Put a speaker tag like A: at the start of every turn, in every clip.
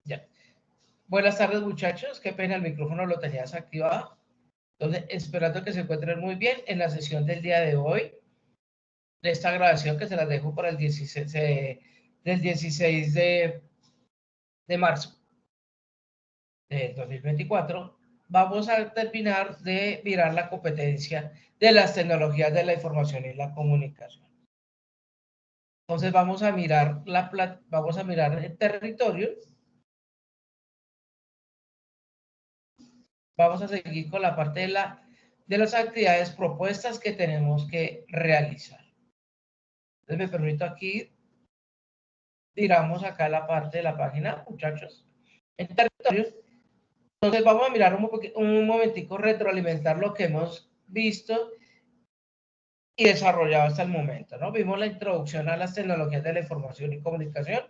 A: Ya. Buenas tardes, muchachos. Qué pena, el micrófono lo tenías activado. Entonces, esperando que se encuentren muy bien en la sesión del día de hoy, de esta grabación que se las dejo para el 16, del 16 de marzo del 2024. Vamos a terminar de mirar la competencia de las tecnologías de la información y la comunicación. Entonces, vamos a mirar el territorio. Vamos a seguir con la parte de las actividades propuestas que tenemos que realizar. Entonces me permito aquí, tiramos acá la parte de la página, muchachos, en territorio. Entonces vamos a mirar un momentico, retroalimentar lo que hemos visto y desarrollado hasta el momento, ¿no? Vimos la introducción a las tecnologías de la información y comunicación,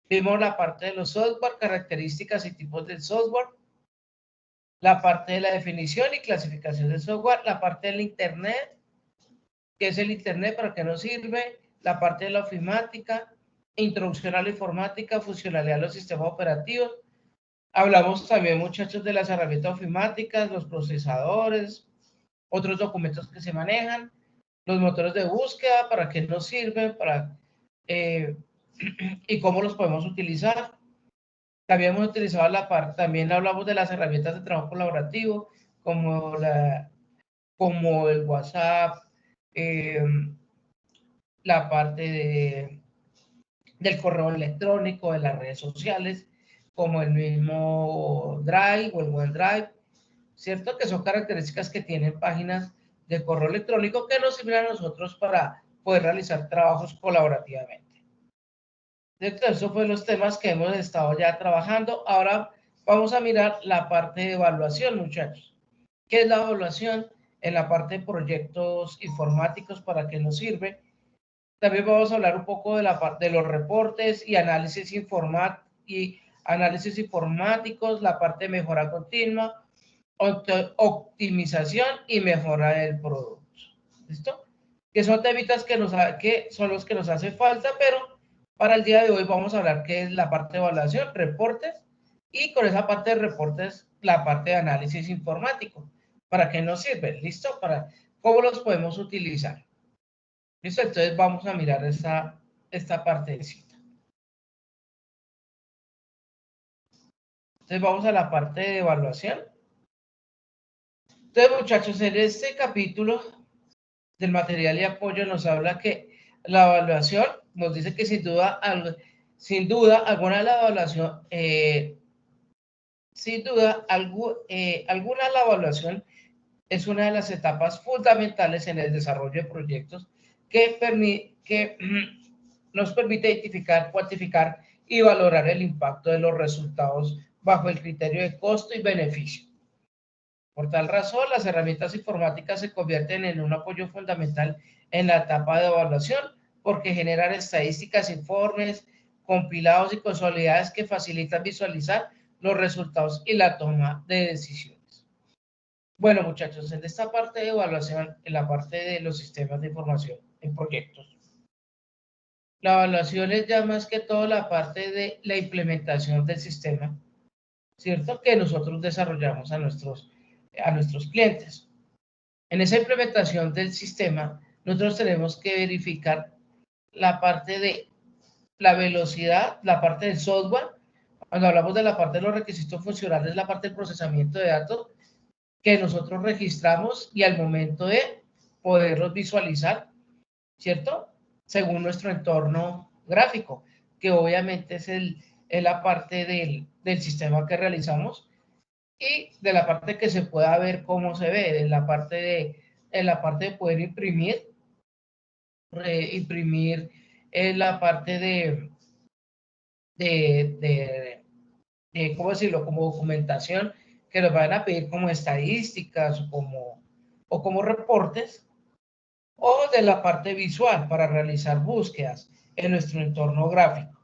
A: vimos la parte de los software, características y tipos del software, la parte de la definición y clasificación del software, la parte del Internet, qué es el Internet, para qué nos sirve, la parte de la ofimática, introducción a la informática, funcionalidad de los sistemas operativos. Hablamos también, muchachos, de las herramientas ofimáticas, los procesadores, otros documentos que se manejan, los motores de búsqueda, para qué nos sirven, y cómo los podemos utilizar. También hemos utilizado también hablamos de las herramientas de trabajo colaborativo, como el WhatsApp, eh, la parte del correo electrónico, de las redes sociales, como el mismo Drive o el OneDrive, ¿cierto? Que son características que tienen páginas de correo electrónico que nos sirven a nosotros para poder realizar trabajos colaborativamente. Entonces, esos fueron los temas que hemos estado ya trabajando. Ahora vamos a mirar la parte de evaluación, muchachos. ¿Qué es la evaluación? En la parte de proyectos informáticos, ¿para qué nos sirve? También vamos a hablar un poco de los reportes y análisis informáticos, la parte de mejora continua, optimización y mejora del producto. ¿Listo? Que son temitas que son los que nos hace falta, pero para el día de hoy vamos a hablar qué es la parte de evaluación, reportes, y con esa parte de reportes, la parte de análisis informático. ¿Para qué nos sirve? ¿Listo? ¿Cómo los podemos utilizar? ¿Listo? Entonces vamos a mirar esta partecita. Entonces vamos a la parte de evaluación. Entonces, muchachos, en este capítulo del material y apoyo nos habla que la evaluación nos dice que sin duda alguna la evaluación, la evaluación es una de las etapas fundamentales en el desarrollo de proyectos que nos permite identificar, cuantificar y valorar el impacto de los resultados bajo el criterio de costo y beneficio. Por tal razón, las herramientas informáticas se convierten en un apoyo fundamental en la etapa de evaluación porque generan estadísticas, informes, compilados y consolidados que facilitan visualizar los resultados y la toma de decisiones. Bueno, muchachos, en esta parte de evaluación, en la parte de los sistemas de información en proyectos, la evaluación es ya más que todo la parte de la implementación del sistema, ¿cierto? Que nosotros desarrollamos a nuestros clientes. En esa implementación del sistema, nosotros tenemos que verificar la parte de la velocidad, la parte del software. Cuando hablamos de la parte de los requisitos funcionales, la parte del procesamiento de datos que nosotros registramos y al momento de poderlos visualizar, ¿cierto? Según nuestro entorno gráfico, que obviamente es la parte del sistema que realizamos, y de la parte que se pueda ver cómo se ve, en la parte de poder imprimir en la parte ¿cómo decirlo? Como documentación que nos van a pedir como estadísticas o como reportes, o de la parte visual para realizar búsquedas en nuestro entorno gráfico.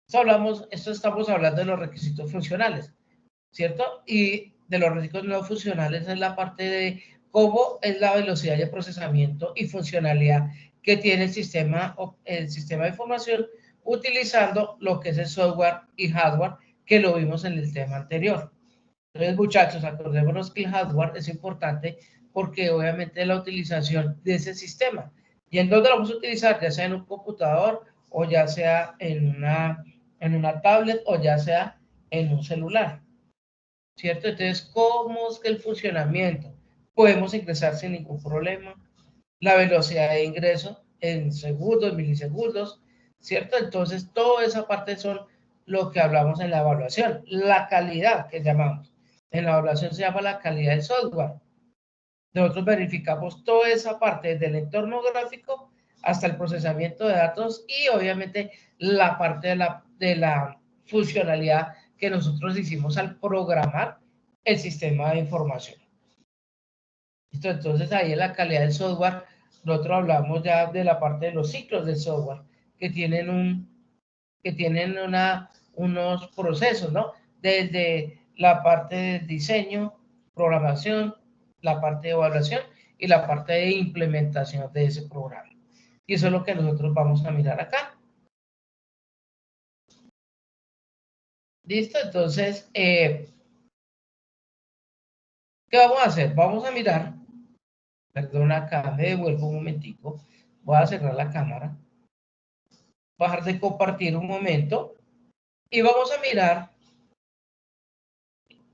A: Estamos hablando de los requisitos funcionales, ¿cierto? Y de los requisitos no funcionales es la parte de cómo es la velocidad de procesamiento y funcionalidad que tiene el sistema de información utilizando lo que es el software y hardware que lo vimos en el tema anterior. Entonces, muchachos, acordémonos que el hardware es importante porque obviamente la utilización de ese sistema. ¿Y en dónde lo vamos a utilizar? Ya sea en un computador o ya sea en una tablet o ya sea en un celular. ¿Cierto? Entonces, ¿cómo es que el funcionamiento? Podemos ingresar sin ningún problema. La velocidad de ingreso en segundos, milisegundos, ¿cierto? Entonces, toda esa parte son lo que hablamos en la evaluación. La calidad que llamamos. En la evaluación se llama la calidad del software. Nosotros verificamos toda esa parte desde el entorno gráfico hasta el procesamiento de datos y obviamente la parte de la funcionalidad que nosotros hicimos al programar el sistema de información. ¿Listo? Entonces ahí en la calidad del software, nosotros hablamos ya de la parte de los ciclos del software que tienen unos procesos, ¿no? Desde la parte de diseño, programación, la parte de evaluación y la parte de implementación de ese programa. Y eso es lo que nosotros vamos a mirar acá. ¿Listo? Entonces, ¿qué vamos a hacer? Vamos a mirar, perdón, acá me devuelvo un momentico, voy a cerrar la cámara, bajar de compartir un momento y vamos a mirar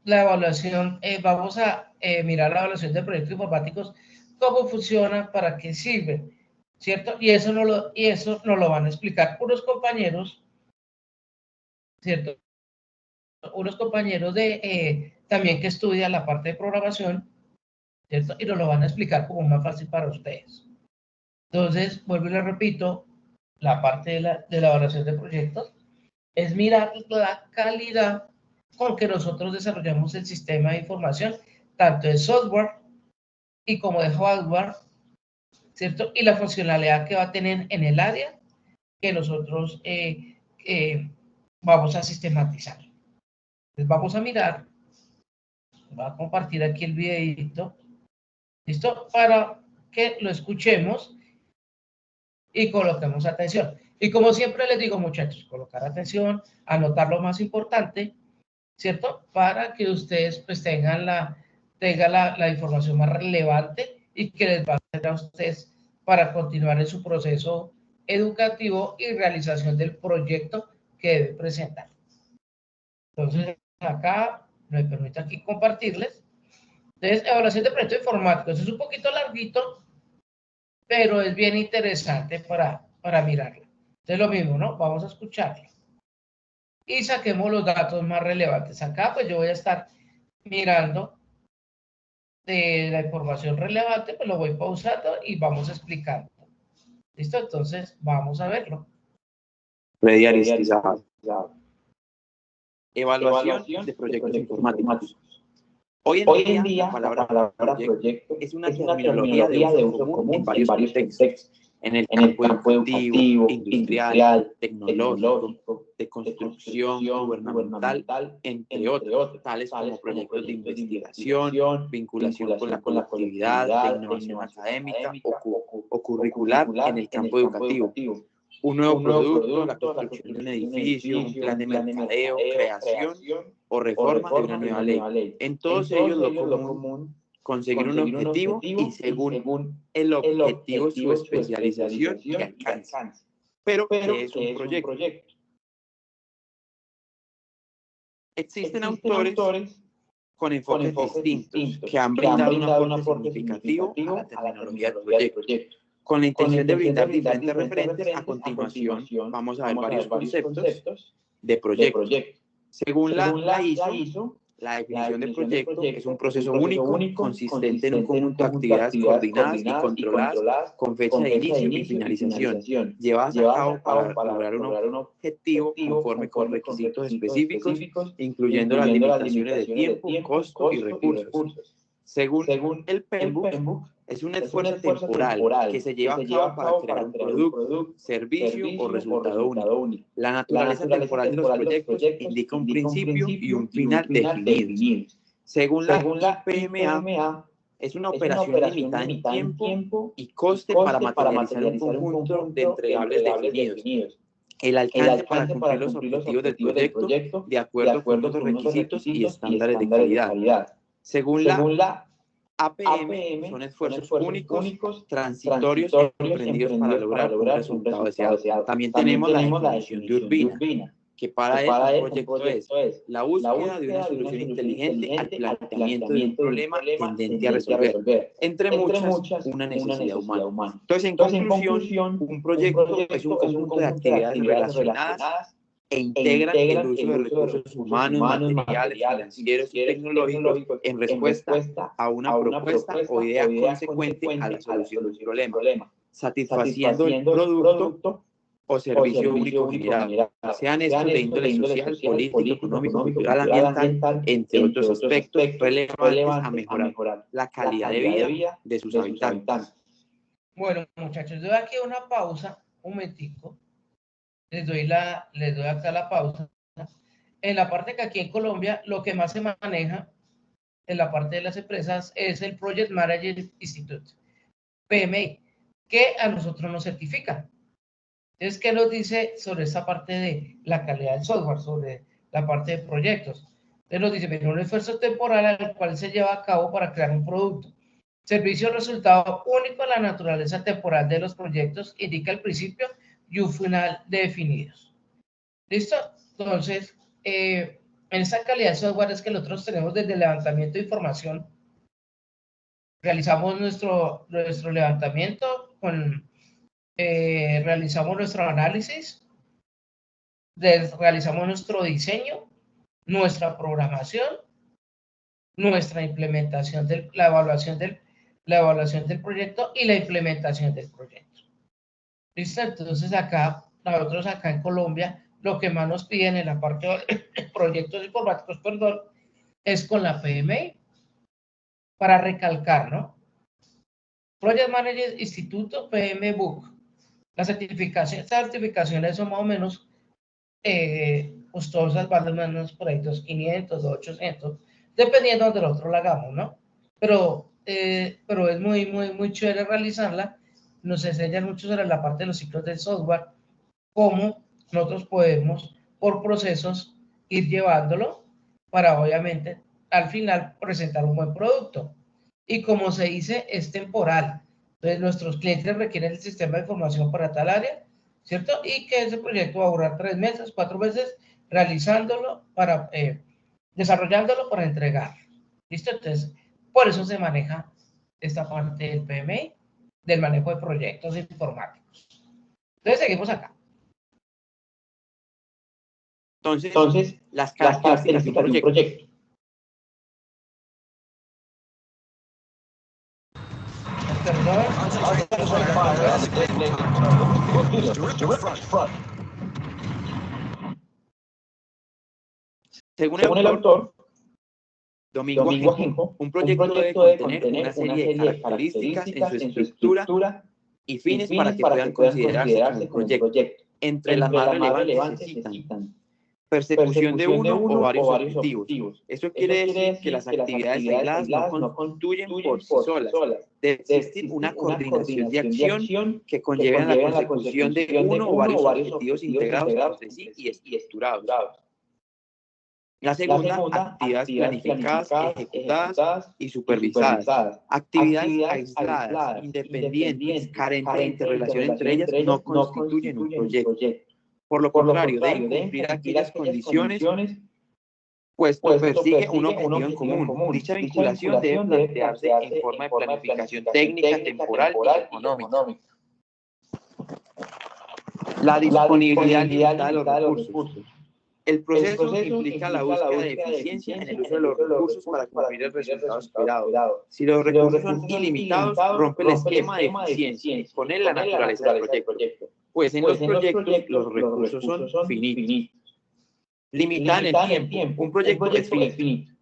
A: la evaluación, vamos a mirar la evaluación de proyectos informáticos, cómo funcionan, para qué sirven, ¿cierto? Y eso nos lo van a explicar unos compañeros, ¿cierto? Unos compañeros también que estudian la parte de programación, ¿cierto? Y nos lo van a explicar como más fácil para ustedes. Entonces, vuelvo y les repito, la parte de la evaluación de proyectos es mirar la calidad con que nosotros desarrollamos el sistema de información, tanto de software y como de hardware, ¿cierto? Y la funcionalidad que va a tener en el área que nosotros vamos a sistematizar. Entonces vamos a mirar, voy a compartir aquí el videito, ¿listo? Para que lo escuchemos y coloquemos atención. Y como siempre les digo, muchachos, colocar atención, anotar lo más importante, ¿cierto? Para que ustedes pues tengan la información más relevante y que les va a servir a ustedes para continuar en su proceso educativo y realización del proyecto que debe presentar. Entonces, acá me permito aquí compartirles. Entonces, evaluación de proyectos informáticos. Es un poquito larguito, pero es bien interesante para mirarlo. Entonces, lo mismo, ¿no? Vamos a escucharlo. Y saquemos los datos más relevantes. Acá, pues yo voy a estar mirando de la información relevante, pues lo voy pausando y vamos explicando. ¿Listo? Entonces, vamos a verlo.
B: Evaluación de proyectos informáticos. Hoy en día, la palabra proyecto es una terminología de uso común en varios contextos. En el campo educativo, industrial, tecnológico, de construcción, gubernamental, entre otros, tales como proyectos de investigación, vinculación con la colectividad, de innovación académica o curricular en el campo educativo. Un nuevo producto, la construcción de un edificio, un plan de mercadeo, creación o reforma de una nueva ley. En todos ellos lo común, conseguir un objetivo y según el objetivo su especialización y alcance. Pero, ¿qué es un proyecto? Existen autores con enfoques distintos que han brindado un aporte significativo a la terminología del proyecto. Con la intención de brindar diferentes referentes, a continuación vamos a ver varios conceptos de proyecto. Según la ISO, la definición de proyecto es un proceso único, consistente en un conjunto de actividades coordinadas y controladas con fecha de inicio y finalización, llevadas a cabo para lograr un objetivo conforme con requisitos específicos, incluyendo las limitaciones de tiempo, costo y recursos. Según el PMBOK, es un esfuerzo temporal que se lleva a cabo para crear un producto, servicio o resultado único. La naturaleza temporal de los proyectos indica un principio y un final definidos. Según la IPMA, es una operación limitada en tiempo y coste para materializar un conjunto de entregables definidos. el alcance para cumplir los objetivos del proyecto de acuerdo con unos requisitos y estándares de calidad. Según la APM, son esfuerzos únicos, transitorios y emprendidos para lograr un resultado deseado. También tenemos la definición de Urbina, que para él un proyecto es la búsqueda de una solución inteligente al planteamiento de un problema tendente a resolver, entre muchas, una necesidad humana. Entonces, en conclusión, un proyecto es un conjunto de actividades relacionadas e integran el uso de recursos humanos, materiales, financieros y tecnológicos en respuesta a una propuesta o idea consecuente a la solución de un problema, satisfaciendo el producto o servicio único general, sean estos de índole social, político, económico, cultural, ambiental, entre otros aspectos relevantes a mejorar la calidad de vida de sus habitantes.
A: Bueno, muchachos, doy aquí una pausa, un momentico. Les doy acá la pausa. En la parte que aquí en Colombia, lo que más se maneja en la parte de las empresas es el Project Manager Institute, PMI, que a nosotros nos certifica. Entonces, ¿qué nos dice sobre esta parte de la calidad del software, sobre la parte de proyectos? Entonces nos dice, un esfuerzo temporal al cual se lleva a cabo para crear un producto. Servicio resultado único en la naturaleza temporal de los proyectos, indica el principio y un final definidos. ¿Listo? Entonces, en esta calidad de software es que nosotros tenemos desde el levantamiento de información, realizamos nuestro levantamiento realizamos nuestro análisis, realizamos nuestro diseño, nuestra programación, nuestra implementación, la evaluación del proyecto y la implementación del proyecto. ¿Listo? Entonces nosotros acá en Colombia, lo que más nos piden en la parte de proyectos informáticos, es con la PMI, para recalcar, ¿no? Project Manager Instituto PMBOK. Las certificaciones son más o menos costosas, valen más o menos por ahí 2.500, 2.800, dependiendo de donde nosotros la hagamos, ¿no? Pero es muy chévere realizarla. Nos enseñan mucho sobre la parte de los ciclos del software, cómo nosotros podemos, por procesos, ir llevándolo para, obviamente, al final presentar un buen producto. Y como se dice, es temporal. Entonces, nuestros clientes requieren el sistema de información para tal área, ¿cierto? Y que ese proyecto va a durar 3 meses, 4 meses, realizándolo, desarrollándolo para entregar. ¿Listo? Entonces, por eso se maneja esta parte del PMI, del manejo de proyectos informáticos. Entonces, seguimos acá.
B: Entonces las características de un proyecto. Según el autor Domingo Ajenjo, un proyecto debe contener una serie de características en su estructura y fines para que puedan considerarse como un proyecto. Entre las más relevantes se citan persecución de uno o varios objetivos. Eso quiere decir que las actividades aisladas no constituyen por sí solas. Debe existir una coordinación de acción que conlleve a la consecución de uno o varios objetivos integrados entre sí y estructurados. La segunda, actividades planificadas, ejecutadas y supervisadas. Actividades aisladas, independientes, carentes de interrelación entre ellas, no constituyen un proyecto. Por lo contrario, deben cumplir aquellas condiciones, pues persigue un objetivo en común. Dicha vinculación debe plantearse en forma de planificación técnica, temporal y económica. La disponibilidad limitada de los recursos. El proceso implica la búsqueda de eficiencia en el uso de los recursos para cumplir el resultado esperado. Si los recursos son ilimitados, rompe el esquema de eficiencia y pone la naturaleza del proyecto. Pues en los proyectos los recursos son finitos. Limitada en el tiempo. Un proyecto es finito.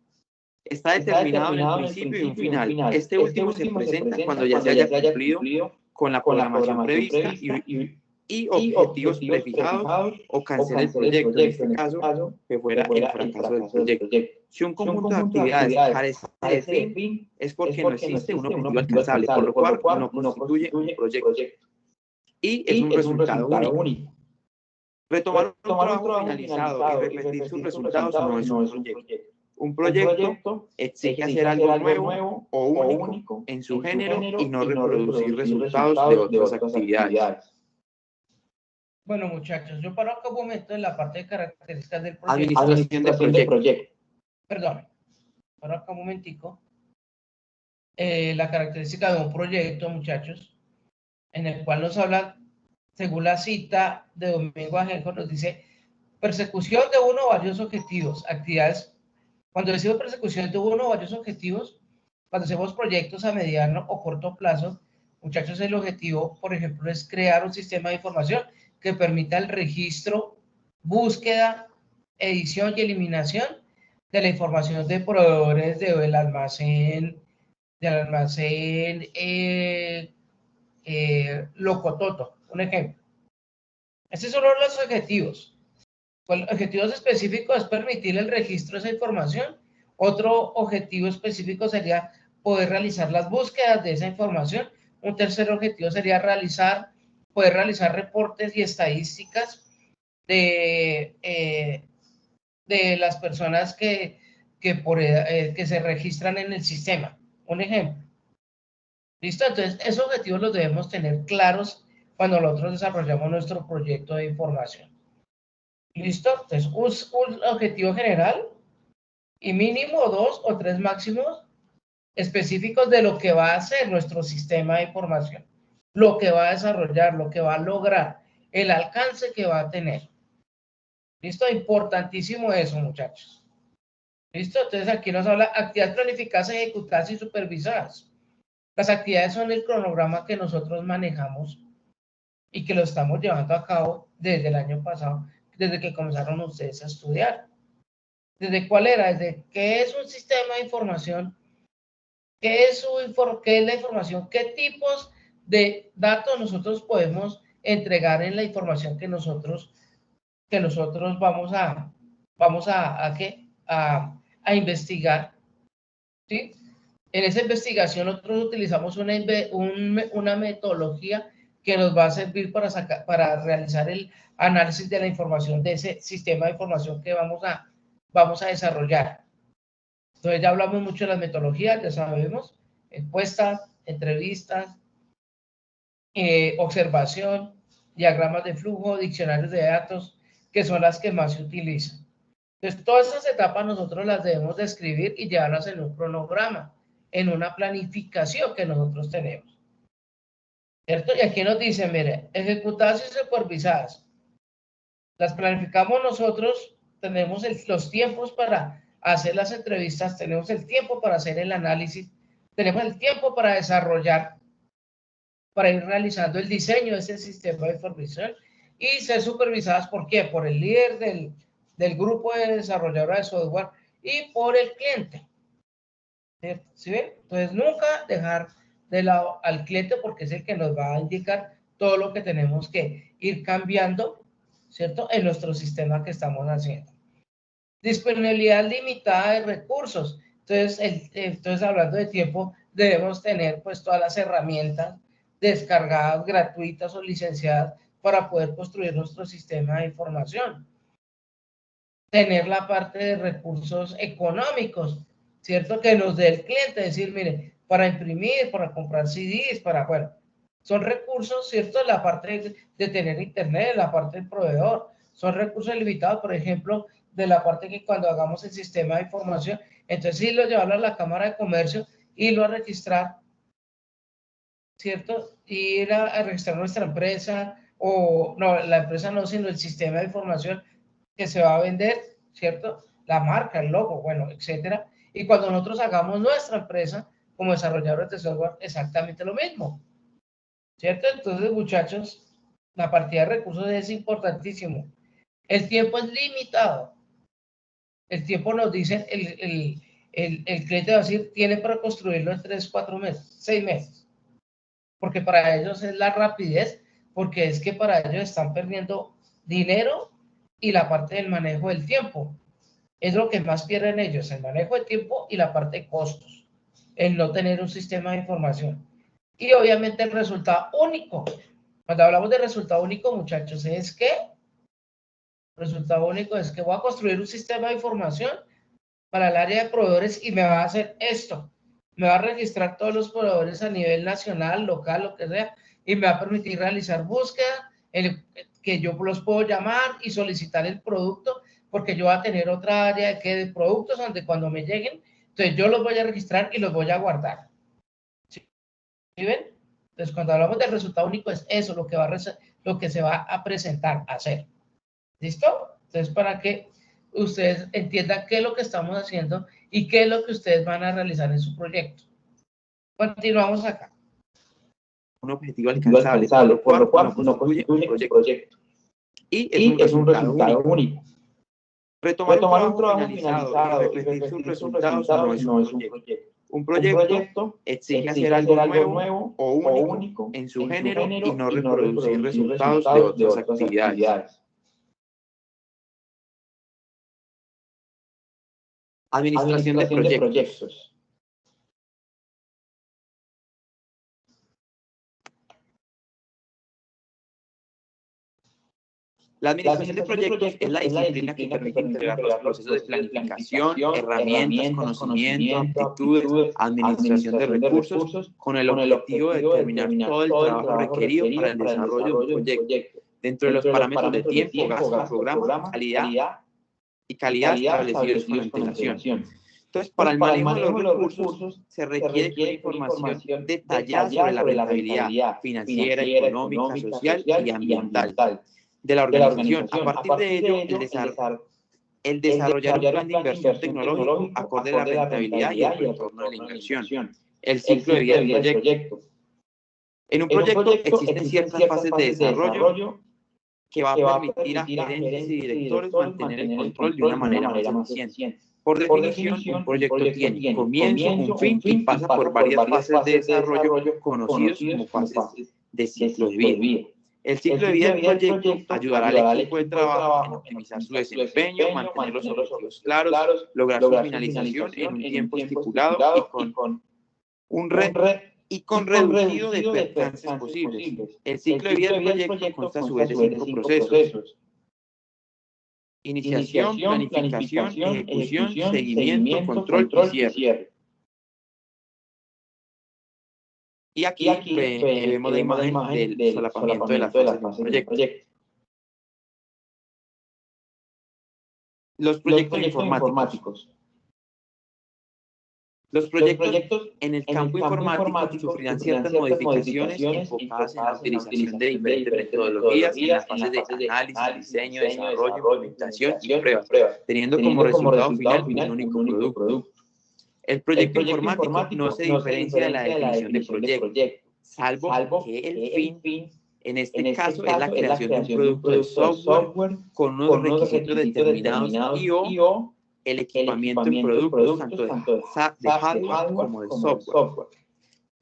B: Está determinado en el principio y un final. Este último se presenta cuando ya se haya cumplido con la programación prevista y objetivos prefijados o cancela el proyecto, en este caso, que fuera el fracaso del proyecto. Si un conjunto de actividades carece de fin, es porque no existe un objetivo alcanzable, por lo cual no constituye un proyecto. Y es un resultado único. Retomar un trabajo finalizado y repetir sus resultados no es un proyecto. Un proyecto exige hacer algo nuevo o único en su género y no reproducir resultados de otras actividades.
A: Bueno, muchachos, yo paro acá un momento en la parte de características del proyecto.
B: Administración de proyecto.
A: Perdón, paro acá un momentico. La característica de un proyecto, muchachos, en el cual nos habla, según la cita de Domingo Ajenjo, nos dice persecución de uno o varios objetivos, actividades. Cuando decimos persecución de uno o varios objetivos, cuando hacemos proyectos a mediano o corto plazo, muchachos, el objetivo, por ejemplo, es crear un sistema de información que permita el registro, búsqueda, edición y eliminación de la información de proveedores del almacén Locototo, un ejemplo. Estos son los objetivos. Objetivos específicos es permitir el registro de esa información. Otro objetivo específico sería poder realizar las búsquedas de esa información. Un tercer objetivo sería poder realizar reportes y estadísticas de las personas que se registran en el sistema. Un ejemplo. ¿Listo? Entonces, esos objetivos los debemos tener claros cuando nosotros desarrollamos nuestro proyecto de información. ¿Listo? Entonces, un objetivo general y mínimo 2 o 3 máximos específicos de lo que va a hacer nuestro sistema de información, lo que va a desarrollar, lo que va a lograr, el alcance que va a tener. ¿Listo? Importantísimo eso, muchachos. ¿Listo? Entonces, aquí nos habla actividades planificadas, ejecutadas y supervisadas. Las actividades son el cronograma que nosotros manejamos y que lo estamos llevando a cabo desde el año pasado, desde que comenzaron ustedes a estudiar. ¿Desde cuál era? Desde qué es un sistema de información, qué es la información, qué tipos de datos nosotros podemos entregar en la información que nosotros vamos a investigar, ¿sí? En esa investigación nosotros utilizamos una metodología que nos va a servir para realizar el análisis de la información de ese sistema de información que vamos a desarrollar. Entonces ya hablamos mucho de las metodologías, ya sabemos, encuestas, entrevistas, observación, diagramas de flujo, diccionarios de datos, que son las que más se utilizan. Entonces todas esas etapas nosotros las debemos describir y llevarlas en un cronograma, en una planificación que nosotros tenemos. ¿Cierto? Y aquí nos dice, mire, ejecutadas y supervisadas. Las planificamos nosotros, tenemos los tiempos para hacer las entrevistas, tenemos el tiempo para hacer el análisis, tenemos el tiempo para desarrollar, para ir realizando el diseño de ese sistema de información y ser supervisadas, ¿por qué? Por el líder del grupo de desarrolladores de software y por el cliente. ¿Sí ven? Entonces, nunca dejar de lado al cliente porque es el que nos va a indicar todo lo que tenemos que ir cambiando, ¿cierto? En nuestro sistema que estamos haciendo. Disponibilidad limitada de recursos. Entonces, hablando de tiempo, debemos tener pues todas las herramientas descargadas, gratuitas o licenciadas para poder construir nuestro sistema de información. Tener la parte de recursos económicos, ¿cierto? Que nos dé el cliente, decir, mire, para imprimir, para comprar CDs, bueno, son recursos, ¿cierto? La parte de tener internet, la parte del proveedor, son recursos limitados, por ejemplo, de la parte que cuando hagamos el sistema de información, entonces sí lo llevarlo a la Cámara de Comercio y lo a registrar, ¿cierto? Ir a registrar nuestra empresa, o no, la empresa no, sino el sistema de información que se va a vender, ¿cierto? La marca, el logo, bueno, etcétera. Y cuando nosotros hagamos nuestra empresa como desarrolladores de software, exactamente lo mismo, ¿cierto? Entonces, muchachos, la partida de recursos es importantísimo. El tiempo es limitado. El tiempo nos dice, el cliente va a decir, tiene para construirlo en 3, 4 meses, 6 meses. Porque para ellos es la rapidez, porque es que para ellos están perdiendo dinero y la parte del manejo del tiempo. Es lo que más pierden ellos, el manejo de tiempo y la parte de costos, el no tener un sistema de información. Y obviamente el resultado único. Cuando hablamos de resultado único, muchachos, es que Resultado único es que voy a construir un sistema de información para el área de proveedores y me va a hacer esto. Me va a registrar todos los proveedores a nivel nacional, local, lo que sea, y me va a permitir realizar búsqueda, que yo los puedo llamar y solicitar el producto, porque yo voy a tener otra área de productos donde cuando me lleguen, entonces yo los voy a registrar y los voy a guardar. ¿Sí ven? Entonces, cuando hablamos del resultado único, es eso lo que se va a presentar, a hacer. ¿Listo? Entonces, para que ustedes entiendan qué es lo que estamos haciendo y qué es lo que ustedes van a realizar en su proyecto. Continuamos acá.
B: Un objetivo alcanzable, por lo cual no constituye un proyecto. Y es un resultado único. Retomar un trabajo finalizado y repetir sus resultados no es un proyecto. Un proyecto exige hacer algo nuevo o único en su género y no reproducir resultados de otras actividades. Administración de proyectos. La administración de proyectos es la disciplina que permite integrar los procesos de planificación, herramientas, conocimiento, aptitudes, administración de recursos, con el objetivo de determinar todo el trabajo requerido para el desarrollo de un proyecto, dentro de los parámetros de tiempo, gasto, programa, calidad establecidos con la integración. Entonces, para el manejo de los recursos, se requiere una información detallada sobre la rentabilidad financiera, económica, social y ambiental de la organización. A partir de ello, el desarrollar un plan de inversión tecnológico acorde a la rentabilidad y el retorno de la inversión. El ciclo de vida del proyecto. En un proyecto existen ciertas fases de desarrollo que va a permitir a gerentes y directores mantener el control de una manera más eficiente. Por definición, un proyecto tiene comienzo, un fin y pasa por varias fases de desarrollo conocidos como fases de ciclo de vida. El ciclo de vida del proyecto ayudará al equipo de trabajo en optimizar su desempeño, mantener los objetivos claros, lograr su finalización en un tiempo estipulado y con reducido de percances posibles. El ciclo de vida del proyecto consta a su vez de 5 procesos. Iniciación, planificación, ejecución, seguimiento, control y cierre. Y aquí vemos la imagen del solapamiento de las fases de un proyecto. Los proyectos informáticos. Los proyectos en el campo informático sufrirán ciertas modificaciones enfocadas en la utilización de diferentes metodologías en las fases de análisis, diseño, desarrollo, implementación y pruebas, teniendo como resultado final un único producto. El proyecto informático no se diferencia de la definición de proyecto, salvo que el fin, en este caso, es la creación de un producto de software con unos requisitos determinados y o el equipamiento en productos tanto de hardware como de software.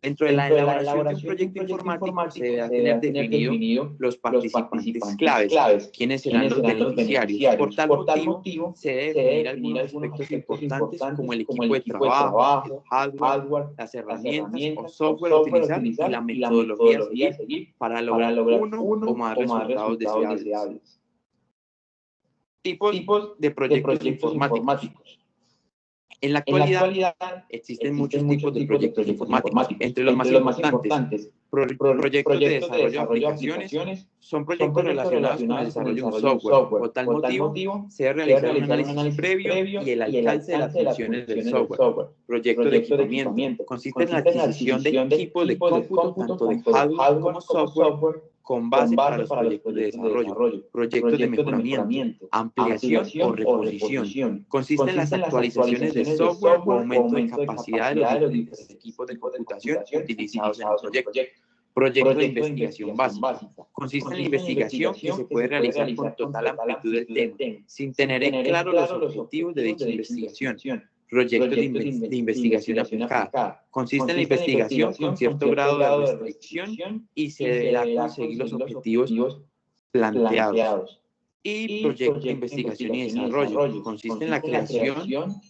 B: Dentro de la elaboración de un proyecto informático se debe tener definido los participantes claves, quiénes serán los beneficiarios. Por tal motivo, se debe definir algunos aspectos importantes como el equipo de trabajo, el hardware, las herramientas o software a utilizar y la metodología a seguir para lograr uno o más resultados deseables. Tipos de proyectos informáticos. En la actualidad existen muchos tipos de proyectos informáticos. Entre los más importantes, proyectos de desarrollo de aplicaciones son proyectos relacionados con el desarrollo de un software. Por tal motivo, se debe realizar un análisis previo y el alcance de las funciones del software. Proyectos de equipamiento consiste en la adquisición de equipos de cómputo, tanto de hardware como software, con base para los proyectos de desarrollo. Proyectos de mejoramiento, ampliación o reposición. Consiste en las actualizaciones de software o aumento de capacidad de los diferentes equipos de computación utilizados en el proyecto. Proyecto de investigación básica. Consiste en la investigación que se puede realizar con total amplitud del tema, sin tener en claro los objetivos de dicha investigación. Proyectos de investigación aplicada. Consiste en la investigación con cierto grado de restricción y se deberá conseguir los objetivos planteados. Y proyectos de investigación y desarrollo. Consiste en la creación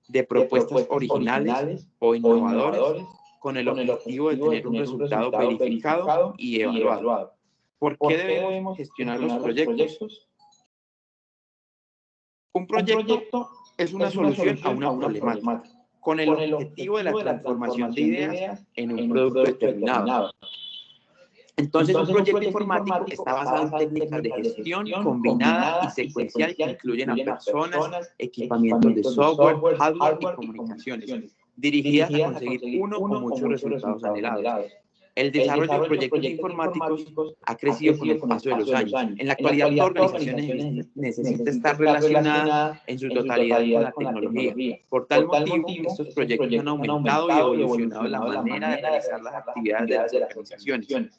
B: de propuestas originales o innovadoras con el objetivo de tener un resultado verificado y evaluado. ¿Por qué debemos gestionar los proyectos? Un proyecto es una solución a una problemática, con el objetivo de la transformación de ideas en un producto determinado. Entonces, un proyecto informático está basado en técnicas de gestión combinada y secuencial que incluyen a personas, equipamientos de software, hardware y comunicaciones, dirigidas a conseguir uno o muchos resultados anhelados. El desarrollo de proyectos informáticos ha crecido con el paso de los años. En la actualidad, toda organización necesita estar relacionada en su totalidad con la tecnología. Por tal motivo, estos proyectos han aumentado y evolucionado la manera de realizar las actividades de las organizaciones.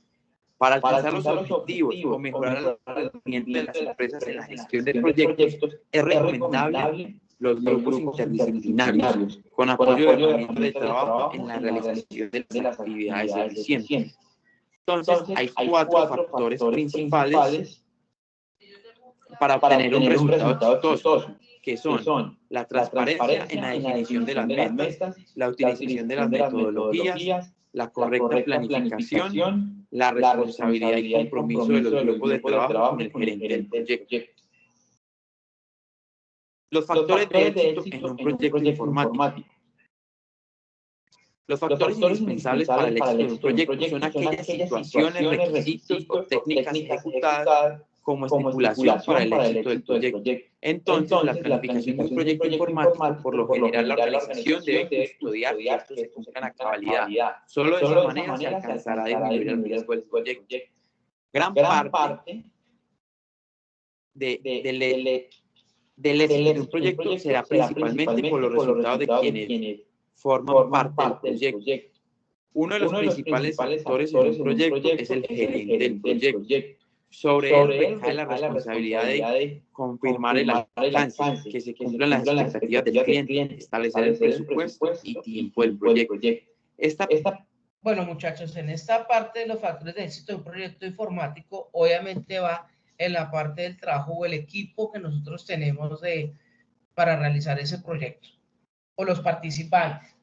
B: Para alcanzar los objetivos o mejorar el rendimiento de las empresas en la gestión de proyectos, es recomendable los grupos interdisciplinarios, con apoyo de herramientas de trabajo en la realización de las actividades eficientes. Entonces, hay 4 factores principales para obtener un resultado exitoso, que son la transparencia en la definición de las metas, la utilización de las metodologías, la correcta planificación, la responsabilidad y compromiso de los grupos de trabajo con el gerente del proyecto. Los factores de éxito en un proyecto informático. Los factores indispensables para el éxito de un proyecto son aquellas situaciones, requisitos o técnicas ejecutadas como estipulación para el éxito del proyecto. Entonces, la planificación de un proyecto informático, por lo general, la organización debe custodiar que estos se cumplan a cabalidad. Solo de esa manera se alcanzará a disminuir el riesgo del proyecto. Gran parte del éxito de un proyecto será principalmente por los resultados de quienes forman parte del proyecto. Uno de los principales factores en un proyecto es el gerente del proyecto. Sobre él recae la responsabilidad de confirmar el alcance, que se cumplan las expectativas del cliente, establecer el presupuesto y tiempo del proyecto.
A: Bueno, muchachos, en esta parte de los factores de éxito de un proyecto informático, obviamente va en la parte del trabajo o el equipo que nosotros tenemos para realizar ese proyecto, o los participantes,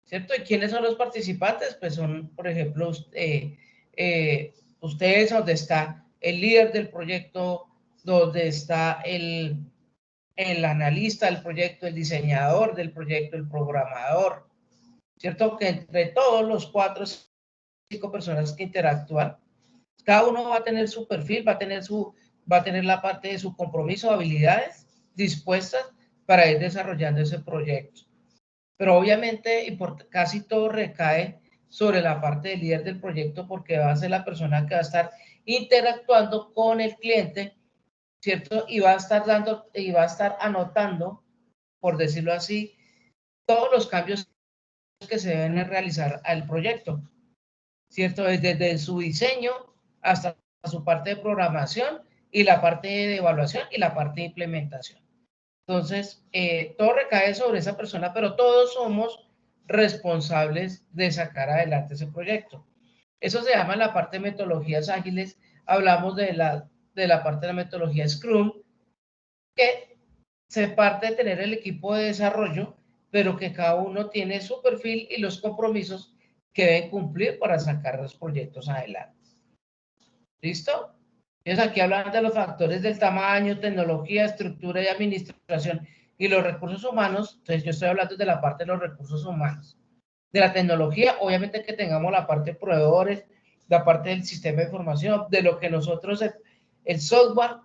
A: ¿cierto? ¿Y quiénes son los participantes? Pues son, por ejemplo, ustedes, donde está el líder del proyecto, donde está el analista del proyecto, el diseñador del proyecto, el programador, ¿cierto? Que entre todos los 4 o 5 personas que interactúan, cada uno va a tener su perfil, va a tener la parte de su compromiso, habilidades dispuestas para ir desarrollando ese proyecto. Pero obviamente casi todo recae sobre la parte del líder del proyecto, porque va a ser la persona que va a estar interactuando con el cliente, ¿cierto? Y va a estar anotando, por decirlo así, todos los cambios que se deben realizar al proyecto, ¿cierto? Desde su diseño hasta su parte de programación y la parte de evaluación y la parte de implementación. Entonces, todo recae sobre esa persona, pero todos somos responsables de sacar adelante ese proyecto. Eso se llama la parte de metodologías ágiles. Hablamos de la parte de la metodología Scrum, que se parte de tener el equipo de desarrollo, pero que cada uno tiene su perfil y los compromisos que deben cumplir para sacar los proyectos adelante. ¿Listo? Entonces aquí hablan de los factores del tamaño, tecnología, estructura y administración y los recursos humanos. Entonces yo estoy hablando de la parte de los recursos humanos. De la tecnología, obviamente que tengamos la parte de proveedores, la parte del sistema de información, de lo que nosotros, el software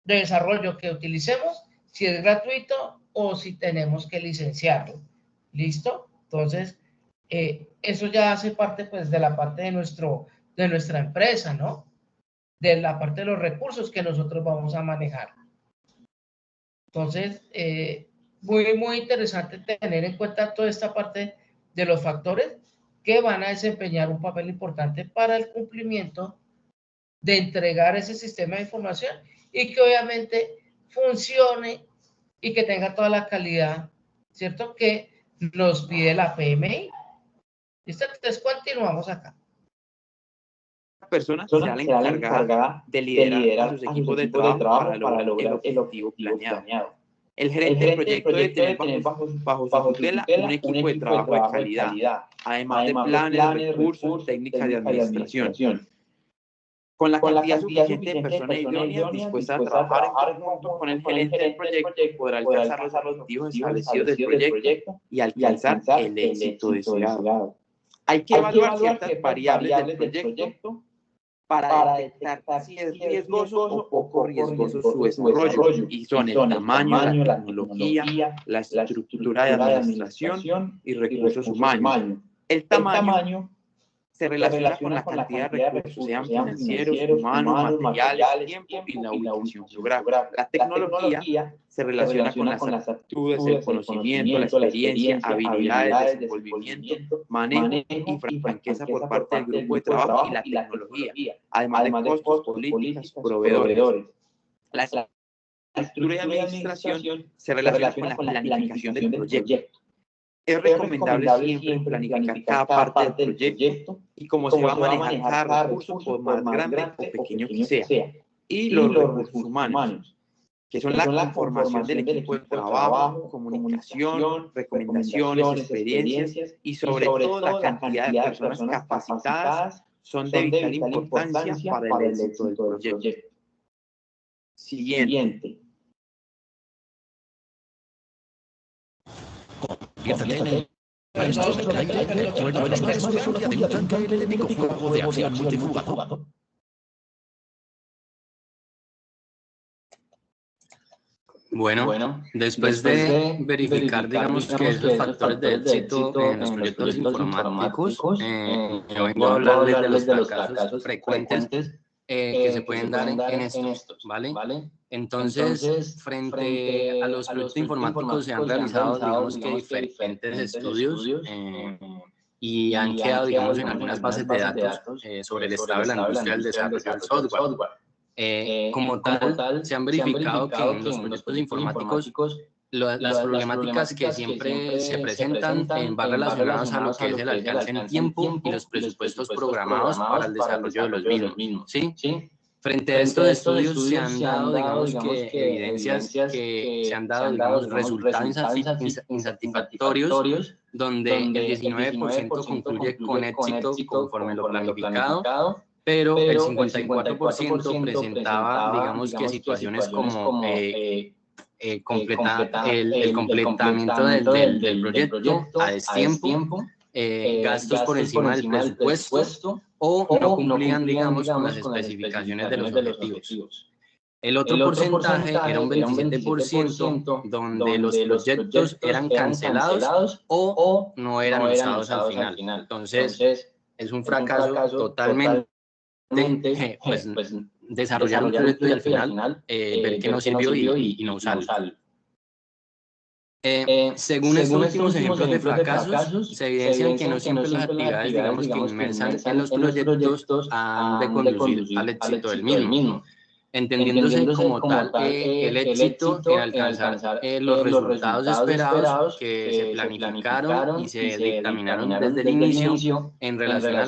A: de desarrollo que utilicemos, si es gratuito o si tenemos que licenciarlo. ¿Listo? Entonces, eso ya hace parte pues de la parte de nuestra empresa, ¿no? De la parte de los recursos que nosotros vamos a manejar. Entonces, muy interesante tener en cuenta toda esta parte de los factores que van a desempeñar un papel importante para el cumplimiento de entregar ese sistema de información y que obviamente funcione y que tenga toda la calidad, ¿cierto? Que nos pide la PMI. ¿Listo? Entonces, continuamos acá.
B: Persona será la encargada de liderar a sus equipos de trabajo para lograr el objetivo planeado. El gerente del proyecto debe tener bajo su tutela un equipo de trabajo de calidad, además de planes, recursos, técnicas de administración. con la cantidad suficiente de personas idóneas dispuestas a trabajar en conjunto con el gerente del proyecto, podrá alcanzar los objetivos establecidos del proyecto y alcanzar el éxito deseado. Hay que evaluar ciertas variables del proyecto para detectar si es riesgoso o poco riesgoso su desarrollo, y son el tamaño, la tecnología, la estructura de administración y recursos humanos. El tamaño se relaciona con la cantidad de recursos, sean financieros, humanos, materiales, tiempo y la ubicación geográfica. La tecnología se relaciona con las aptitudes, el conocimiento, la experiencia, habilidades, desenvolvimiento, manejo y franqueza por parte del grupo de trabajo y la tecnología, además de costos, políticas, proveedores. La estructura de administración se relaciona con la planificación del proyecto. Es recomendable siempre planificar cada parte del proyecto y cómo se va a manejar cada recurso, por más grande o pequeño que sea. Y los recursos humanos, que son la conformación del equipo de trabajo, comunicación, recomendaciones, experiencias y sobre todo la cantidad de personas capacitadas son de vital importancia para el éxito del proyecto. Siguiente.
C: Bueno, después de verificar, digamos, que esos factores de éxito en los proyectos informáticos, yo vengo a hablarles de los fracasos frecuentes que se pueden dar en estos, ¿vale? Entonces, frente a los proyectos informáticos se han realizado, digamos que diferentes estudios y han quedado, digamos, en algunas bases de datos sobre el estado de la industria del desarrollo del software. Como tal, se han verificado que en los proyectos informáticos las problemáticas que siempre se presentan van relacionadas a lo que es el alcance en tiempo y los presupuestos programados para el desarrollo de los mismos, ¿sí? Frente a estos estudios se han dado, digamos, que evidencias que se han dado, digamos, resultados insatisfactorios, donde el 19% concluye con éxito conforme lo planificado, pero el 54% presentaba, digamos, que situaciones como el completamiento del proyecto a destiempo, gastos por encima del presupuesto o no cumplían, digamos, con las especificaciones de los objetivos. El otro porcentaje era un 27%, donde los proyectos eran cancelados o no eran usados al final. Entonces, es un fracaso totalmente, pues, desarrollar un proyecto y al final ver que no sirvió y no usarlo. Según estos últimos ejemplos de fracasos, se evidencian que no siempre las actividades, digamos, que inmersan en los proyectos han de conducir al éxito del mismo, entendiéndose como tal el éxito en alcanzar los resultados esperados que se planificaron y se dictaminaron desde el inicio en relación a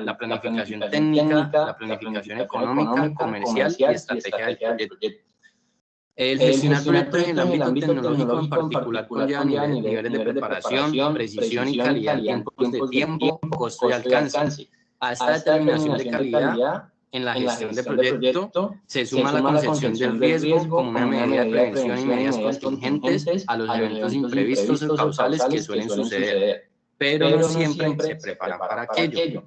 C: la planificación técnica, la planificación económica, comercial y estrategia del proyecto. El gestionar proyectos en el ámbito tecnológico en particular conlleva niveles de preparación, precisión y calidad en tiempos de tiempo, costo y alcance. A esta determinación de calidad en la gestión de proyecto se suma la concepción del riesgo como una medida de prevención y medidas contingentes a los eventos imprevistos o causales que suelen suceder, pero no siempre se preparan para aquello.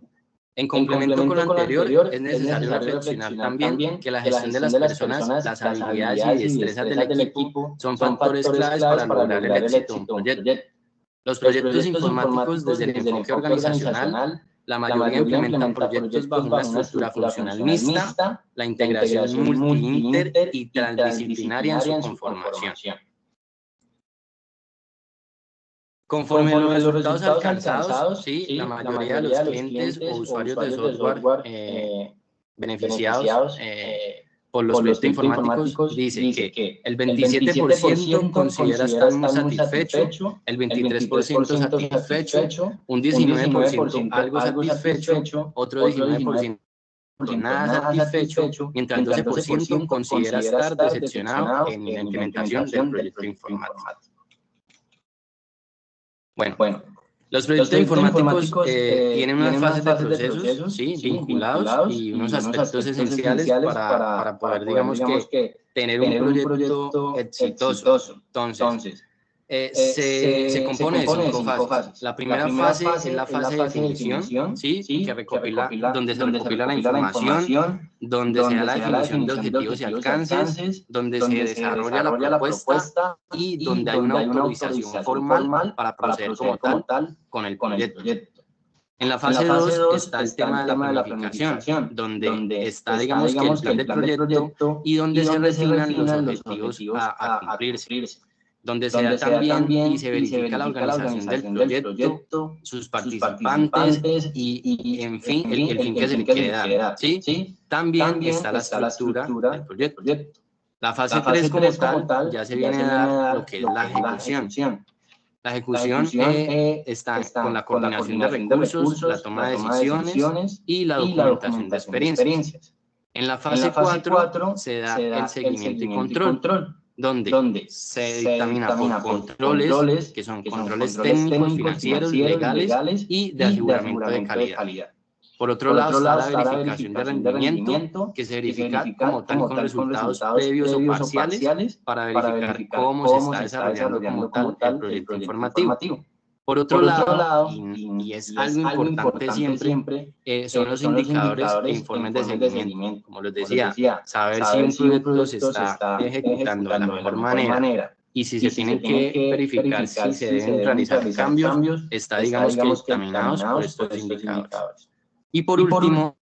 C: En complemento con lo anterior, es necesario reflexionar también que la gestión de las personas, las habilidades y destrezas del equipo son factores claves para lograr el éxito de un proyecto. Los proyectos informáticos, desde el enfoque organizacional, la mayoría implementan proyectos bajo una estructura funcional mixta, la integración multi-inter y transdisciplinaria en su conformación. Conforme los resultados alcanzados, ¿sí? La mayoría de los clientes o usuarios de software beneficiados por los proyectos informáticos dice que el 27% considera estar muy satisfecho, el 23% satisfecho, un 19% algo satisfecho, otro 19% nada satisfecho, mientras el 12% considera estar decepcionado en la implementación del proyecto informático. Bueno, Los proyectos informáticos tienen unas fases de procesos, ¿sí? Vinculados y unos aspectos esenciales para poder, digamos que, tener un proyecto exitoso. Entonces, se compone de 5 fases. La primera fase es la fase de definición, ¿sí? Que recopila, donde se recopila la información, donde se da la definición de objetivos y alcances, donde se desarrolla la propuesta y donde hay una autorización formal para proceder como tal con el proyecto. En la fase 2 está el tema de la planificación, donde está, digamos, que el plan del proyecto y donde se refinan los objetivos a cumplirse, donde se da también y se verifica la organización del proyecto, sus participantes y en fin, el fin que se le quiere dar, ¿sí? También está la estructura del proyecto. La fase 3 como tal ya se viene a dar lo que es la ejecución. La ejecución está con la coordinación de recursos, la toma de decisiones y la documentación de experiencias. En la fase 4 se da el seguimiento y control, donde se dictamina por controles, que son controles técnicos, financieros, legales y de aseguramiento de calidad. Por otro lado está la verificación de rendimiento, que se verifica como tal con resultados previos o parciales para verificar cómo se está desarrollando como tal el proyecto informativo. Por otro lado, y es algo importante siempre, son los indicadores e informes de seguimiento. Como les decía, saber si un proyecto se está ejecutando de la mejor manera y si se tienen que verificar si se deben realizar cambios, está, digamos, que dictaminados por estos indicadores. Y por último,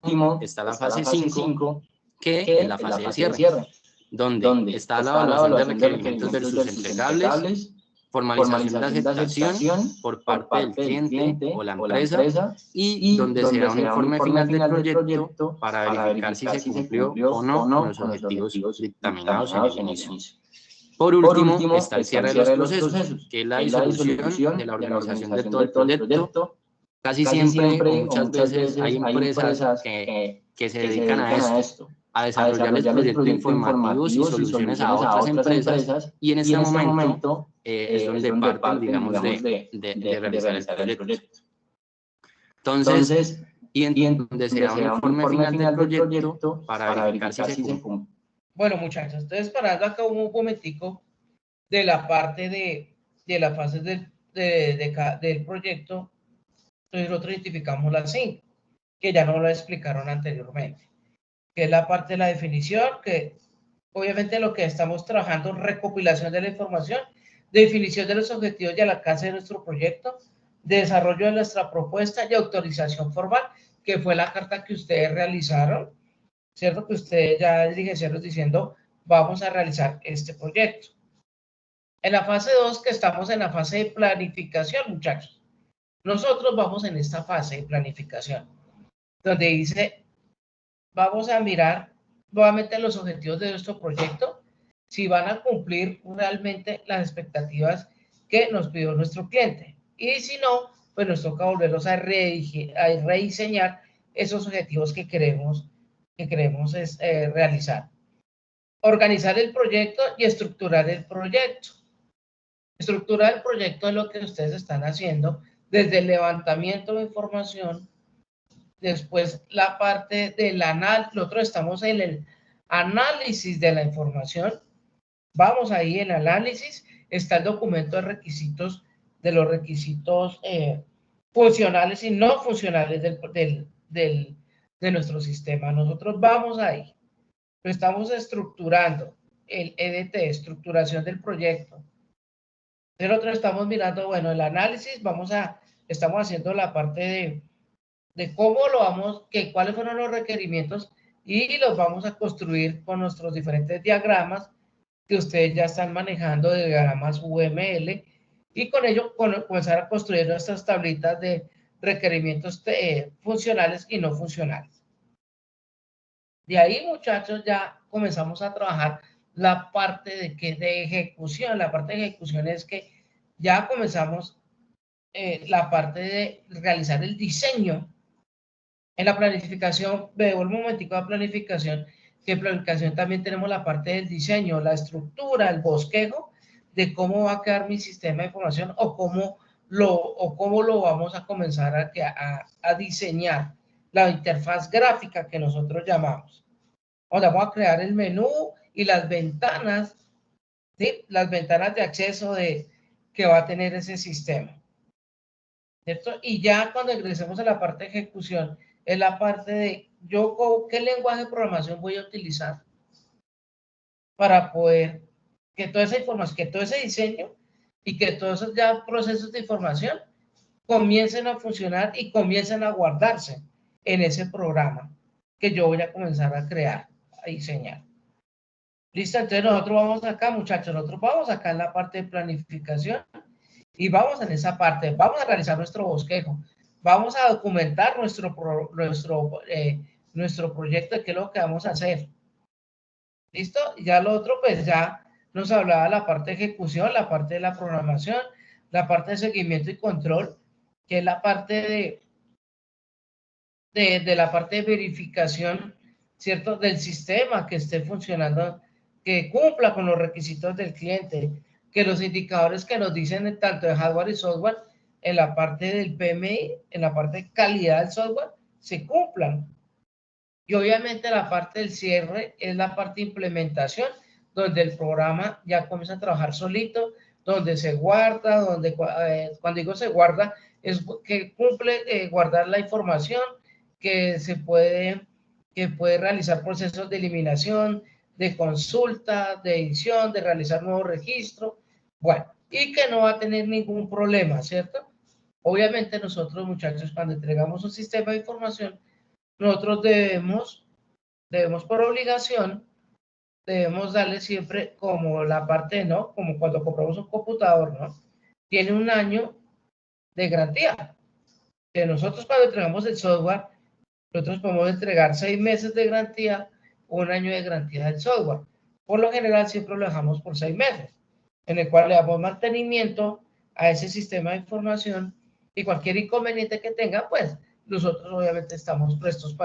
C: está la fase 5, que es la fase de cierre, donde está la evaluación de requerimientos versus entregables, formalización de aceptación por parte del cliente o la empresa y donde se da un informe final del proyecto para verificar si se cumplió o no con los objetivos dictaminados en el inicio. Por último, está el cierre de los procesos, que es la disolución de la organización de todo el proyecto. Casi siempre o muchas veces hay empresas que se dedican a esto, a desarrollar el proyecto informativos y soluciones a otras empresas, y en este momento es donde parten, digamos, de realizar el proyecto. Entonces, donde se da un informe final del proyecto para verificar si se cumple.
A: Bueno, muchachos, entonces parando acá un momentico de la parte de las fases del proyecto. Entonces nosotros identificamos las 5, que ya nos lo explicaron anteriormente, que es la parte de la definición, que obviamente lo que estamos trabajando, recopilación de la información, definición de los objetivos y el alcance de nuestro proyecto, desarrollo de nuestra propuesta y autorización formal, que fue la carta que ustedes realizaron, ¿cierto? Que ustedes ya dijeron diciendo, vamos a realizar este proyecto. En la fase 2, que estamos en la fase de planificación, muchachos. Nosotros vamos en esta fase de planificación, donde dice, vamos a mirar nuevamente los objetivos de nuestro proyecto, si van a cumplir realmente las expectativas que nos pidió nuestro cliente. Y si no, pues nos toca volverlos a rediseñar esos objetivos que queremos realizar. Organizar el proyecto y estructurar el proyecto. Estructurar el proyecto es lo que ustedes están haciendo desde el levantamiento de información, después la parte del análisis, nosotros estamos en el análisis de la información, vamos ahí en análisis, está el documento de requisitos, de los requisitos funcionales y no funcionales de nuestro sistema. Nosotros vamos ahí, lo estamos estructurando, el EDT, estructuración del proyecto. El otro estamos mirando, bueno, el análisis, estamos haciendo la parte de cómo lo cuáles fueron los requerimientos y los vamos a construir con nuestros diferentes diagramas que ustedes ya están manejando, de diagramas UML, y con ello comenzar a construir nuestras tablitas de requerimientos funcionales y no funcionales. De ahí, muchachos, ya comenzamos a trabajar la parte de ejecución. La parte de ejecución es que ya comenzamos la parte de realizar el diseño. En la planificación, me devuelvo un momentico a planificación, que en planificación también tenemos la parte del diseño, la estructura, el bosquejo de cómo va a quedar mi sistema de información o cómo o cómo lo vamos a comenzar a diseñar la interfaz gráfica que nosotros llamamos. Vamos a crear el menú y las ventanas, ¿sí? Las ventanas de acceso que va a tener ese sistema, ¿cierto? Y ya cuando ingresemos a la parte de ejecución, es la parte de qué lenguaje de programación voy a utilizar para poder que toda esa información, que todo ese diseño y que todos esos ya procesos de información comiencen a funcionar y comiencen a guardarse en ese programa que yo voy a comenzar a crear, a diseñar. Listo, entonces nosotros vamos acá, muchachos, nosotros vamos acá en la parte de planificación y vamos en esa parte, vamos a realizar nuestro bosquejo, vamos a documentar nuestro proyecto de qué es lo que vamos a hacer. ¿Listo? Y ya lo otro, pues ya nos hablaba la parte de ejecución, la parte de la programación, la parte de seguimiento y control, que es la parte de la parte de verificación, ¿cierto? Del sistema que esté funcionando, que cumpla con los requisitos del cliente, que los indicadores que nos dicen tanto de hardware y software, en la parte del PMI, en la parte de calidad del software, se cumplan. Y obviamente la parte del cierre es la parte de implementación, donde el programa ya comienza a trabajar solito, donde se guarda, donde cuando digo se guarda, es que cumple guardar la información, que puede realizar procesos de eliminación, de consulta, de edición, de realizar nuevos registros, bueno, y que no va a tener ningún problema, ¿cierto? Obviamente nosotros, muchachos, cuando entregamos un sistema de información, nosotros debemos por obligación, debemos darle siempre como la parte, ¿no? Como cuando compramos un computador, ¿no? Tiene un año de garantía. Que nosotros cuando entregamos el software, nosotros podemos entregar 6 meses de garantía, un año de garantía del software. Por lo general siempre lo dejamos por 6 meses, en el cual le damos mantenimiento a ese sistema de información y cualquier inconveniente que tenga, pues nosotros obviamente estamos prestos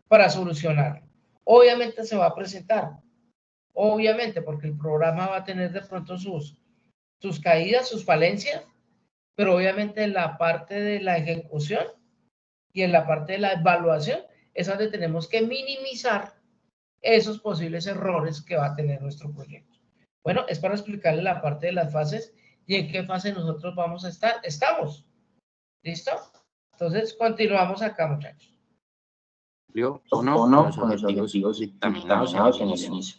A: para solucionarlo. Obviamente se va a presentar, obviamente, porque el programa va a tener de pronto sus caídas, sus falencias, pero obviamente en la parte de la ejecución y en la parte de la evaluación es donde tenemos que minimizar esos posibles errores que va a tener nuestro proyecto. Bueno, es para explicarle la parte de las fases y en qué fase nosotros vamos a estar. Estamos. ¿Listo? Entonces, continuamos acá, muchachos.
C: O no con los objetivos dictaminados en el inicio.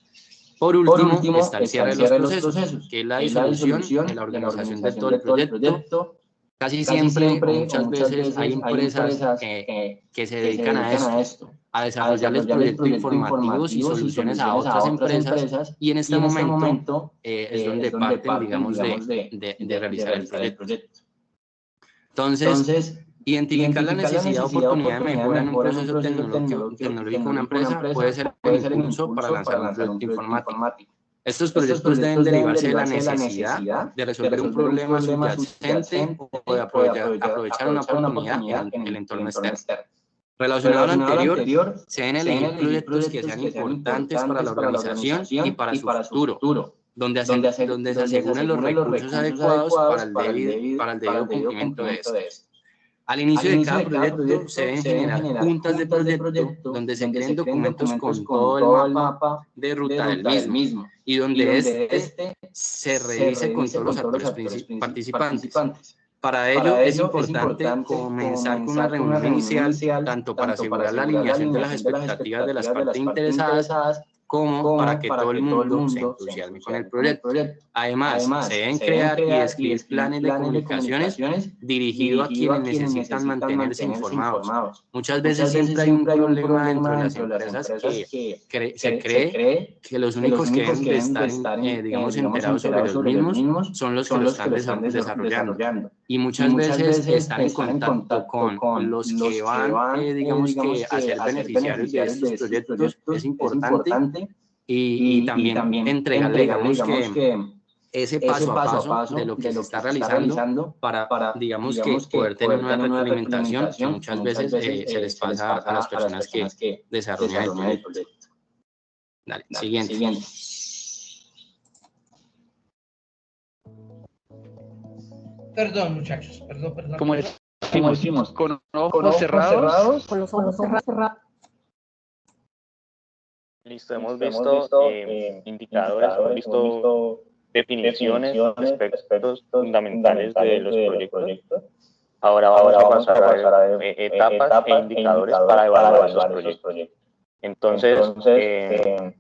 C: Por último, está el cierre de los procesos, que es la disolución de la organización de todo el proyecto. Casi siempre, o muchas veces, hay empresas que se dedican a esto, a desarrollarles proyectos informativos y soluciones a otras empresas, y en este momento es donde parten, digamos, de realizar el proyecto. Entonces, identificar la necesidad o oportunidad de mejora en un proceso tecnológico de una empresa puede ser el impulso para lanzar un proyecto informático. Estos proyectos deben derivarse de la necesidad de resolver un problema subyacente o de aprovechar una oportunidad en el entorno externo. Relacionado a lo anterior, se deben elegir proyectos que sean importantes para la organización y para su futuro, donde se aseguren los recursos adecuados para el debido cumplimiento de estos. Al inicio de cada proyecto se deben generar juntas de proyecto donde se creen documentos con todo el mapa de ruta del mismo y donde este se revise con todos los actores participantes. Para ello es importante comenzar con una reunión inicial, tanto para asegurar la alineación de las expectativas de las partes interesadas, como para que todo el mundo se entusiasme con el proyecto. Además, se deben crear y escribir planes de comunicaciones dirigidos a quienes necesitan mantenerse informados. Muchas veces siempre hay un problema dentro de las empresas que se cree que los únicos que deben de estar, digamos, enterados sobre los mismos son los que lo están desarrollando. Y muchas veces estar en contacto con los que van, digamos, que a ser beneficiarios de estos proyectos es importante y también entregarle, digamos, que ese paso a paso de lo que se está realizando para digamos, que poder tener una retroalimentación que muchas veces se les pasa a las personas que desarrollan el proyecto. Dale, siguiente.
A: Perdón, muchachos, perdón.
C: Como decimos, con ojos
D: cerrados.
E: Con los ojos cerrados.
D: Listo, hemos visto indicadores, hemos visto definiciones, aspectos fundamentales de los proyectos. Ahora vamos a pasar a ver etapas e indicadores para evaluar esos proyectos. Entonces,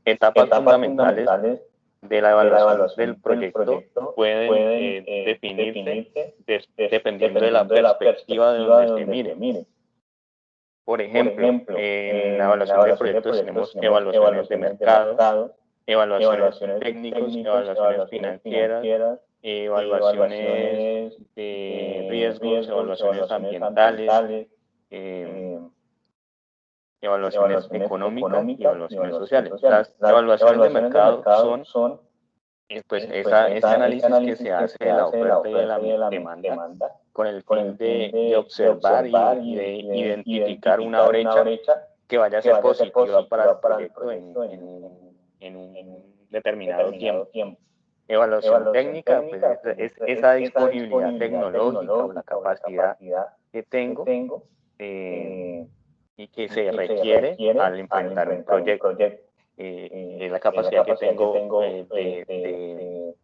D: etapas fundamentales de la evaluación del proyecto pueden definirse dependiendo de la perspectiva de donde se mire. Por ejemplo, en la evaluación de proyectos tenemos evaluaciones de mercado, evaluaciones técnicas, evaluaciones financieras, evaluaciones de riesgos, evaluaciones ambientales, evaluaciones económicas y evaluaciones sociales. Las evaluaciones de mercado son pues, ese análisis que se hace de la oferta y de la demanda con el fin de observar y de identificar una brecha que vaya a ser positiva para el proyecto en un determinado tiempo. Evaluación técnica, pues es esa disponibilidad tecnológica o la capacidad que tengo y que se requiere al implementar un proyecto. La capacidad que tengo de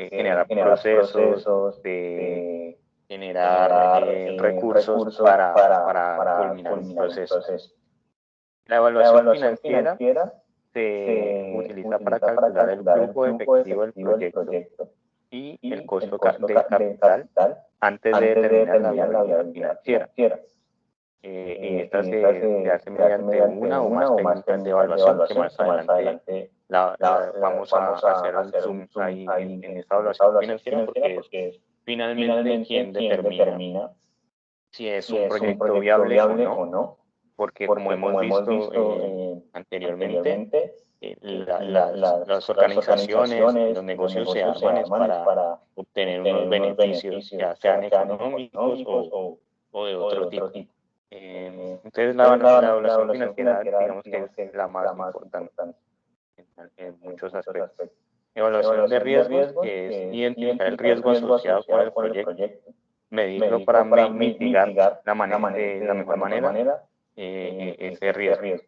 D: generar procesos, de generar recursos para culminar un proceso. La evaluación financiera se utiliza para calcular el flujo efectivo del proyecto y el costo de capital antes de determinar la viabilidad financiera. Y esta se hace mediante una o más técnicas de evaluación que más adelante vamos a hacer un zoom ahí en esta evaluación financiera porque es finalmente quien determina si es un proyecto viable o no, porque como hemos visto anteriormente, las organizaciones, los negocios se arman para obtener unos beneficios, ya sean económicos o de otro tipo. Entonces la evaluación financiera digamos que es la más importante en muchos aspectos. Evaluación de riesgos, que es identificar el riesgo asociado con el proyecto, medirlo para mitigar de la mejor manera ese riesgo.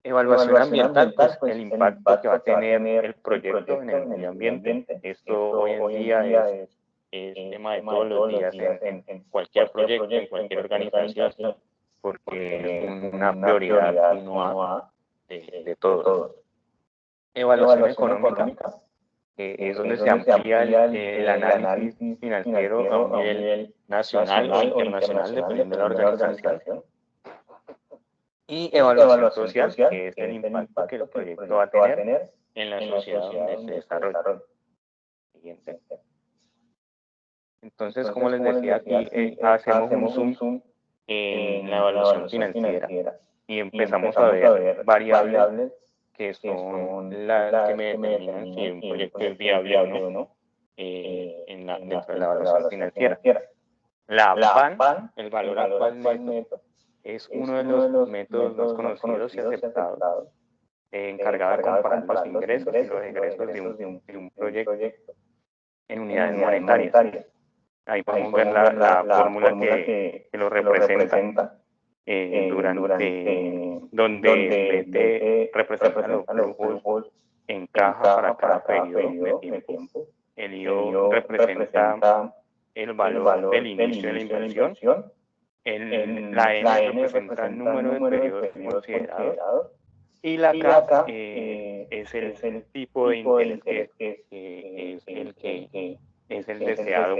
D: Evaluación ambiental, pues el impacto que va a tener el proyecto en el medio ambiente. Esto hoy en día es tema de todos los días en cualquier proyecto, en cualquier organización, porque es una prioridad 1A de todos. Evaluación económica, es donde se amplía el análisis financiero a un nivel nacional o internacional, dependiendo de la organización. Y evaluación social, que es el impacto que el proyecto va a tener en la sociedad donde se desarrolla. Siguiente. Entonces, como les decía, aquí hacemos un zoom en la evaluación financiera y empezamos a ver variables que son las que me determinan si un proyecto es viable o no dentro de la evaluación financiera. La PAN, el valor actual neto, es uno de los métodos más conocidos y aceptados, encargado de comparar los ingresos y los egresos de un proyecto en unidades monetarias. Ahí podemos ver la fórmula que lo representa, donde BT representa los flujos en caja para cada periodo de tiempo. El IO representa el valor del inicio de la inversión. La N representa el número de periodos considerados. Y la K es el tipo de interés que es el que es el deseado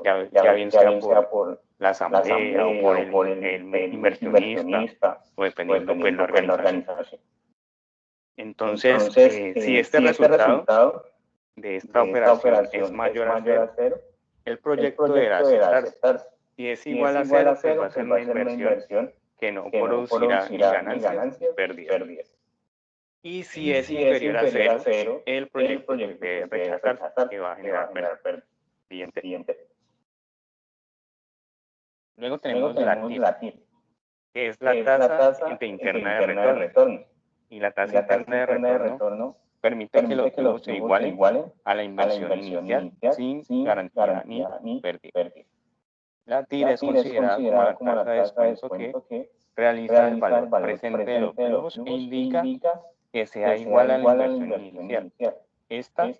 D: ya bien sea por la asamblea o por el inversionista o dependiendo pues la organización. Entonces, si este resultado de esta operación es mayor a cero, el proyecto deberá aceptarse. Si es igual a cero, pues va a ser una inversión que no producirá ni ganancias ni pérdidas. Y si es inferior a cero, el proyecto debe rechazarse, que va a generar pérdida. Siguiente. Luego tenemos la TIR, que es la tasa interna de retorno. Y la tasa interna de retorno permite que los flujos se igualen a la inversión inicial sin garantía ni pérdida. La TIR es considerada como la tasa de descuento que realiza el valor presente de los flujos e indica que sea igual a la inversión inicial. Esta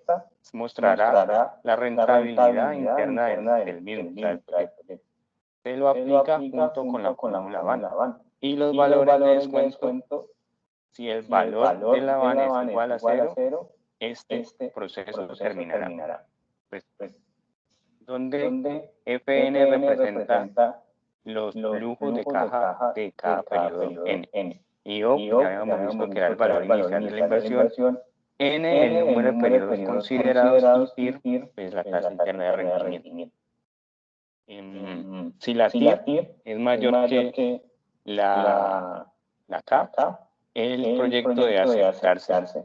D: mostrará la rentabilidad interna del mismo, del proyecto. Se lo aplica junto con la fórmula BAN. Y los valores de descuento, si el valor de la BAN es igual a 0, este proceso terminará. Donde FN representa los flujos de caja de cada periodo N. Y O, ya habíamos visto que era el valor inicial de la inversión, N, el número de periodos considerados, y TIR, pues la tasa interna de rendimiento. Si la TIR es mayor que la K, el proyecto debe aceptarse.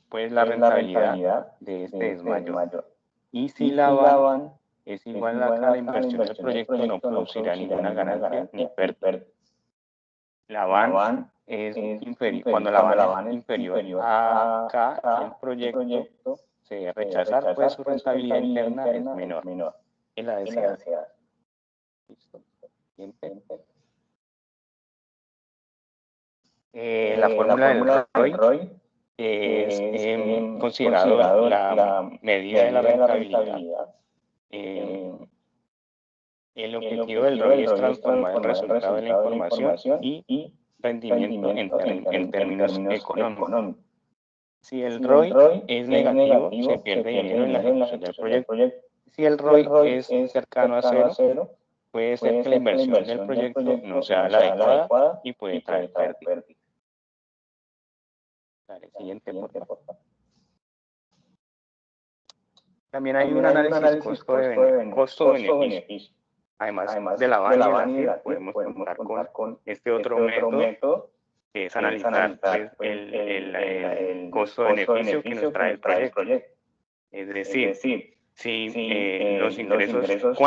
D: Pues la rentabilidad de este es mayor. Y si la BAN es igual a la inversión del proyecto, no producirá ninguna ganancia ni pérdida. La BAN es inferior. Cuando la BAN es inferior a K, el proyecto se debe rechazar, pues su rentabilidad interna es menor que la deseada. Listo. Siguiente. La fórmula del ROI es considerado la medida de la rentabilidad. El objetivo del ROI es transformar el resultado de la información y rendimiento en términos económicos. Si el ROI es negativo, se pierde dinero en la ejecución del proyecto. Si el ROI es cercano a 0, puede ser que la inversión del proyecto no sea la adecuada y puede traer pérdida. Dale, siguiente, por favor. También hay un análisis costo-beneficio. Además de la BAN y la TIR, podemos contar con este otro método, que es analizar el costo-beneficio que nos trae el proyecto. Es decir, si los ingresos,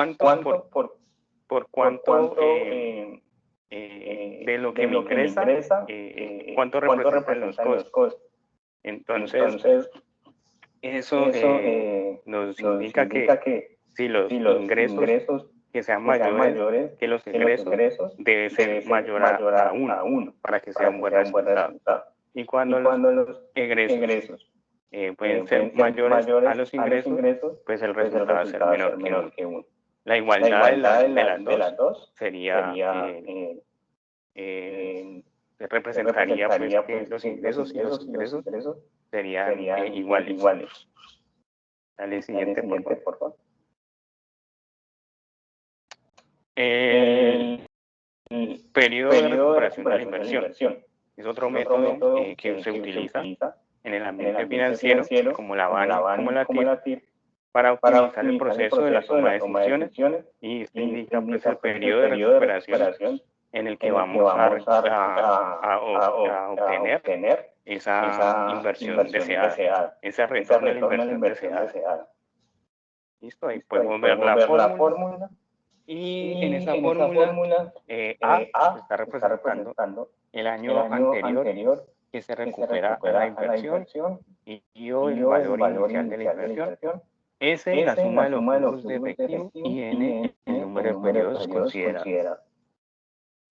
D: por cuánto de lo que me ingresa, cuánto representan los costos. Entonces, eso nos indica que si los ingresos que sean mayores que los ingresos, debe ser mayor a 1 para que sea un buen resultado. Y cuando los egresos pueden ser mayores a los ingresos, pues el resultado va a ser menor que 1. La igualdad de las dos sería representaría pues que los ingresos y los ingresos serían iguales. Dale, siguiente, por favor. El periodo de recuperación de la inversión es otro método que se utiliza en el ambiente financiero, como la BAN, como la TIR, para optimizar el proceso de la toma de decisiones, y esto indica pues el periodo de recuperación en el que vamos a obtener esa inversión deseada, ese retorno de la inversión deseada. Listo, ahí podemos ver la fórmula. Y en esa fórmula, A está representando el año anterior que se recupera la inversión, y O el valor inicial de la inversión. S la suma de los flujos de efectivo y N el número de periodos considerados.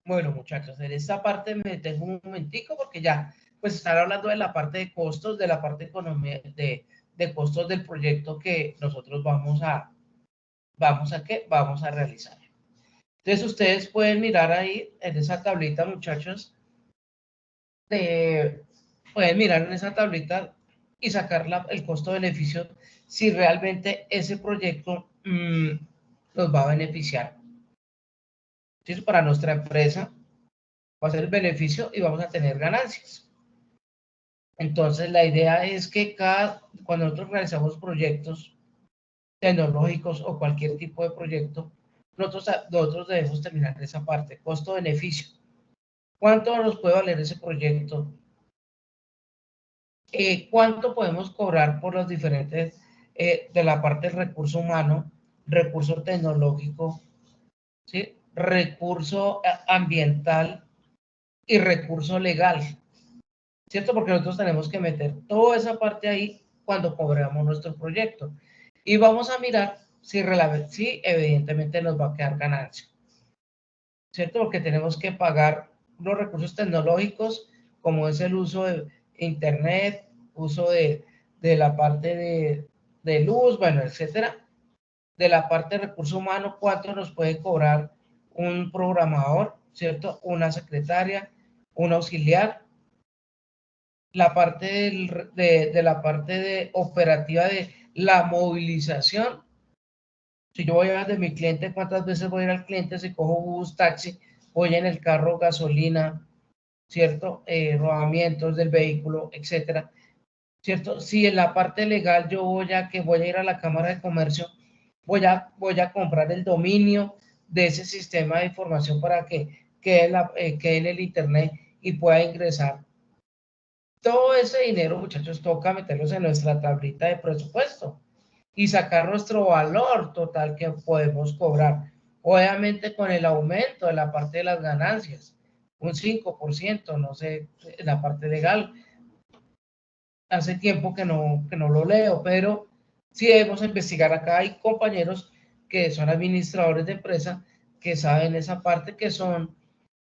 A: Bueno, muchachos, en esta parte me detengo un momentico porque ya pues están hablando de la parte de costos, de la parte económica, de costos del proyecto que nosotros vamos a realizar. Entonces ustedes pueden mirar ahí en esa tablita, muchachos, pueden mirar en esa tablita y sacar el costo-beneficio si realmente ese proyecto nos va a beneficiar. Entonces, para nuestra empresa va a ser el beneficio y vamos a tener ganancias. Entonces, la idea es que cuando nosotros realizamos proyectos tecnológicos o cualquier tipo de proyecto, nosotros debemos terminar esa parte, costo-beneficio. ¿Cuánto nos puede valer ese proyecto? ¿Cuánto podemos cobrar por los diferentes, de la parte del recurso humano, recurso tecnológico, ¿sí? Recurso ambiental y recurso legal? ¿cierto? Porque nosotros tenemos que meter toda esa parte ahí cuando cobramos nuestro proyecto. Y vamos a mirar si evidentemente nos va a quedar ganancia, ¿cierto? Porque tenemos que pagar los recursos tecnológicos, como es el uso de internet, uso de la parte de luz, bueno, etcétera. De la parte de recurso humano, cuánto nos puede cobrar un programador, ¿cierto? Una secretaria, un auxiliar. La parte de la parte de operativa de la movilización. Si yo voy a de mi cliente, ¿cuántas veces voy a ir al cliente? Si cojo bus, taxi, voy en el carro, gasolina, ¿cierto? Rodamientos del vehículo, etcétera, ¿cierto? Si en la parte legal yo voy a ir a la Cámara de Comercio, voy a comprar el dominio de ese sistema de información para que quede en el internet y pueda ingresar. Todo ese dinero, muchachos, toca meterlos en nuestra tablita de presupuesto y sacar nuestro valor total que podemos cobrar. Obviamente con el aumento de la parte de las ganancias, un 5%, no sé, en la parte legal. Hace tiempo que no lo leo, pero sí debemos investigar. Acá hay compañeros que son administradores de empresa que saben esa parte, que son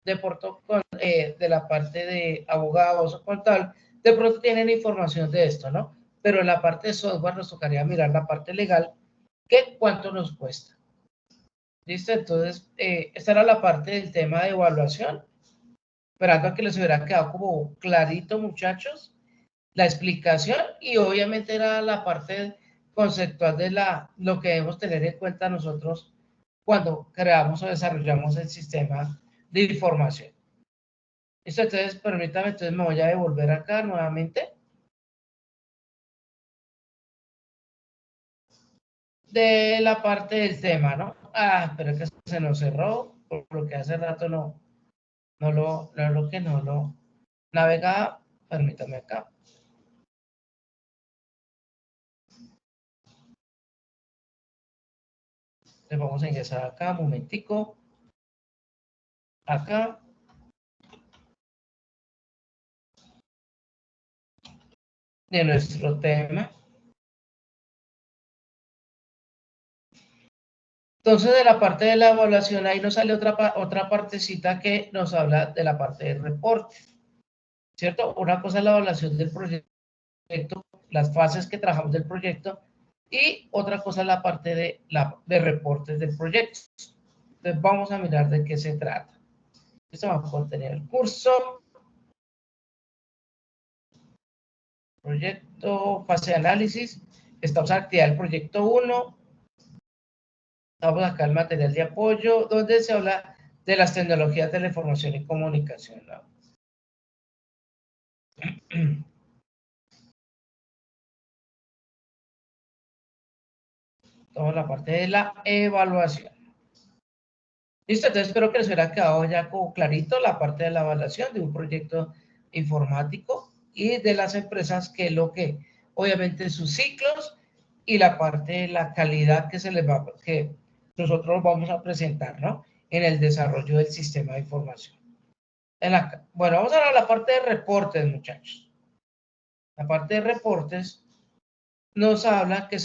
A: de la parte de abogados o tal, de pronto tienen información de esto, ¿no? Pero en la parte de software nos tocaría mirar la parte legal, que cuánto nos cuesta. ¿Listo? Entonces, esta era la parte del tema de evaluación. Esperando a que les hubiera quedado como clarito, muchachos, la explicación, y obviamente era la parte conceptual de lo que debemos tener en cuenta nosotros cuando creamos o desarrollamos el sistema de información. ¿Listo? Entonces, permítame, entonces me voy a devolver acá nuevamente. De la parte del tema, ¿no? Pero es que se nos cerró, porque hace rato no lo navegaba. Permítame acá. Le vamos a ingresar acá, un momentico. Acá. De nuestro tema. Entonces, de la parte de la evaluación, ahí nos sale otra partecita que nos habla de la parte del reporte, ¿cierto? Una cosa es la evaluación del proyecto, las fases que trabajamos del proyecto, y otra cosa es la parte de reportes del proyecto. Entonces, vamos a mirar de qué se trata. Esto va a contener el curso, proyecto, fase de análisis, estamos en actividad del proyecto 1, vamos acá al material de apoyo, donde se habla de las tecnologías de la información y comunicación, ¿no? Toda la parte de la evaluación. Listo, entonces espero que les hubiera quedado ya como clarito la parte de la evaluación de un proyecto informático y de las empresas, que es lo que, obviamente, sus ciclos y la parte de la calidad que nosotros vamos a presentar, ¿no? En el desarrollo del sistema de información. Bueno, vamos a hablar de la parte de reportes, muchachos. La parte de reportes nos habla que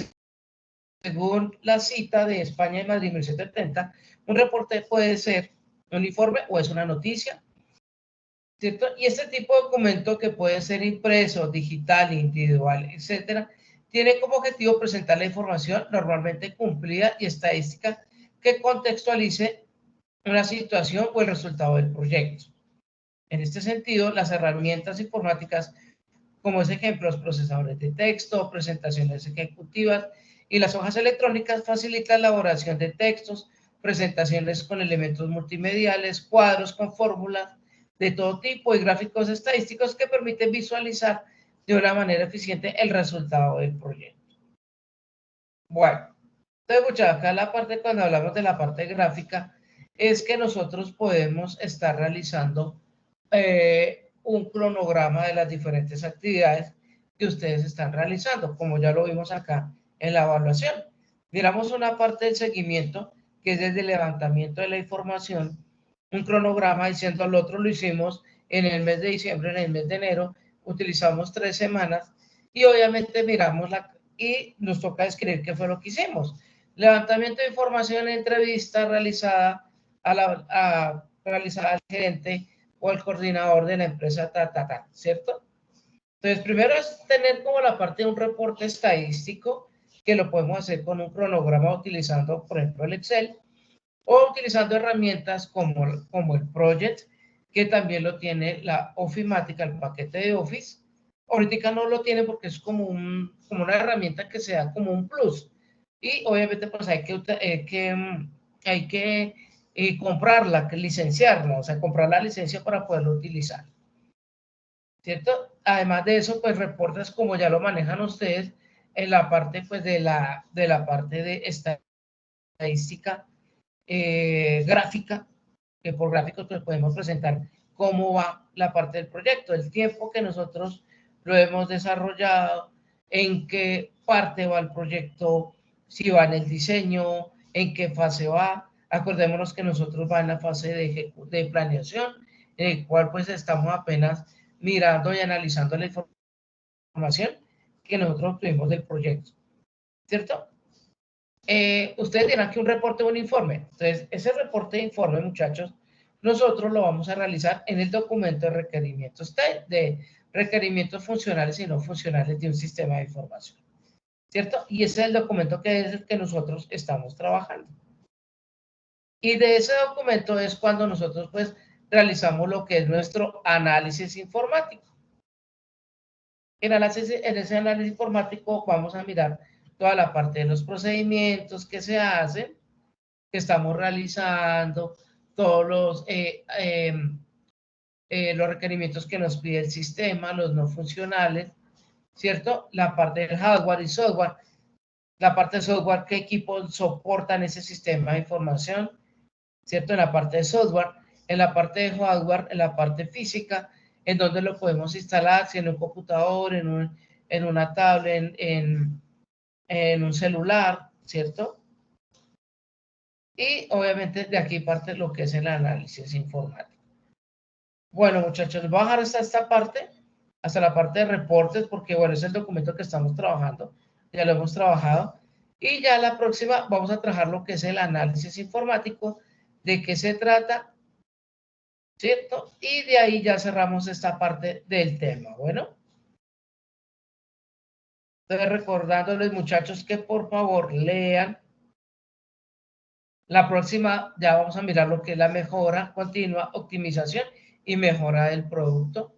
A: según la cita de España y Madrid 1770, un reporte puede ser un informe o es una noticia, ¿cierto? Y este tipo de documento, que puede ser impreso, digital, individual, etcétera, tiene como objetivo presentar la información normalmente cumplida y estadística que contextualice una situación o el resultado del proyecto. En este sentido, las herramientas informáticas, como es ejemplos, procesadores de texto, presentaciones ejecutivas y las hojas electrónicas, facilitan la elaboración de textos, presentaciones con elementos multimediales, cuadros con fórmulas de todo tipo y gráficos estadísticos que permiten visualizar de una manera eficiente el resultado del proyecto. Bueno, entonces, muchachos, acá la parte, cuando hablamos de la parte gráfica, es que nosotros podemos estar realizando un cronograma de las diferentes actividades que ustedes están realizando, como ya lo vimos acá en la evaluación. Miramos una parte del seguimiento, que es desde el levantamiento de la información, un cronograma diciendo al otro lo hicimos en el mes de diciembre, en el mes de enero, utilizamos 3 semanas y obviamente miramos y nos toca describir qué fue lo que hicimos. Levantamiento de información, entrevista realizada realizada al gerente o al coordinador de la empresa, ¿cierto? Entonces, primero es tener como la parte de un reporte estadístico, que lo podemos hacer con un cronograma utilizando, por ejemplo, el Excel, o utilizando herramientas como el Project, que también lo tiene la Ofimática, el paquete de Office. Ahorita no lo tiene porque es como una herramienta que se da como un plus. Y obviamente pues hay que comprarla, licenciarla, o sea, comprar la licencia para poderlo utilizar. ¿Cierto? Además de eso, pues reportes como ya lo manejan ustedes en la parte pues de la parte de estadística gráfica, que por gráficos pues podemos presentar cómo va la parte del proyecto, el tiempo que nosotros lo hemos desarrollado, en qué parte va el proyecto, si va en el diseño, en qué fase va. Acordémonos que nosotros va en la fase de planeación, en el cual pues estamos apenas mirando y analizando la información que nosotros obtuvimos del proyecto, ¿cierto? Ustedes dirán que un reporte o un informe. Entonces, ese reporte de informe, muchachos, nosotros lo vamos a realizar en el documento de requerimientos funcionales y no funcionales de un sistema de información, ¿cierto? Y ese es el documento que es el que nosotros estamos trabajando. Y de ese documento es cuando nosotros, pues, realizamos lo que es nuestro análisis informático. En ese análisis informático vamos a mirar toda la parte de los procedimientos que se hacen, que estamos realizando, todos los requerimientos que nos pide el sistema, los no funcionales, ¿cierto? La parte del hardware y software, la parte de software, qué equipos soportan ese sistema de información, ¿cierto? En la parte de software, en la parte de hardware, en la parte física, en donde lo podemos instalar, si en un computador, en una tablet, en un celular, ¿cierto? Y obviamente de aquí parte lo que es el análisis informático. Bueno, muchachos, voy a bajar hasta esta parte, hasta la parte de reportes, porque bueno, es el documento que estamos trabajando, ya lo hemos trabajado. Y ya la próxima vamos a trabajar lo que es el análisis informático, de qué se trata, ¿cierto? Y de ahí ya cerramos esta parte del tema, bueno. Entonces, recordándoles, muchachos, que por favor lean. La próxima ya vamos a mirar lo que es la mejora continua, optimización y mejora del producto.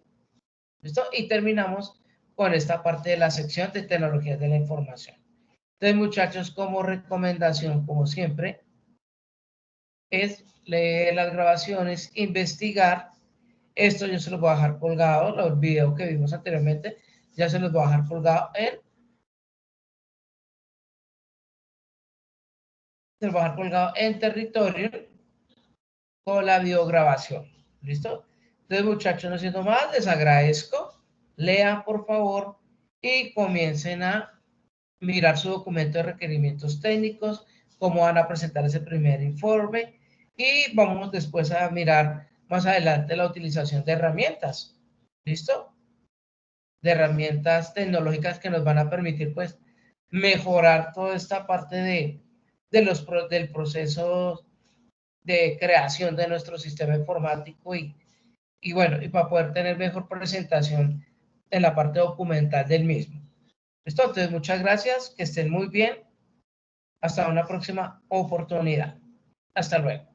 A: ¿Listo? Y terminamos con esta parte de la sección de tecnologías de la información. Entonces, muchachos, como recomendación, como siempre, es leer las grabaciones, investigar. Esto yo se los voy a dejar colgado, los videos que vimos anteriormente, ya se los voy a dejar colgado en territorio con la videograbación. ¿Listo? Entonces, muchachos, no siendo más, les agradezco. Lean, por favor, y comiencen a mirar su documento de requerimientos técnicos, cómo van a presentar ese primer informe, y vamos después a mirar más adelante la utilización de herramientas. ¿Listo? De herramientas tecnológicas que nos van a permitir, pues, mejorar toda esta parte del proceso de creación de nuestro sistema informático y bueno, y para poder tener mejor presentación en la parte documental del mismo. ¿Listo? Entonces, muchas gracias, que estén muy bien. Hasta una próxima oportunidad. Hasta luego.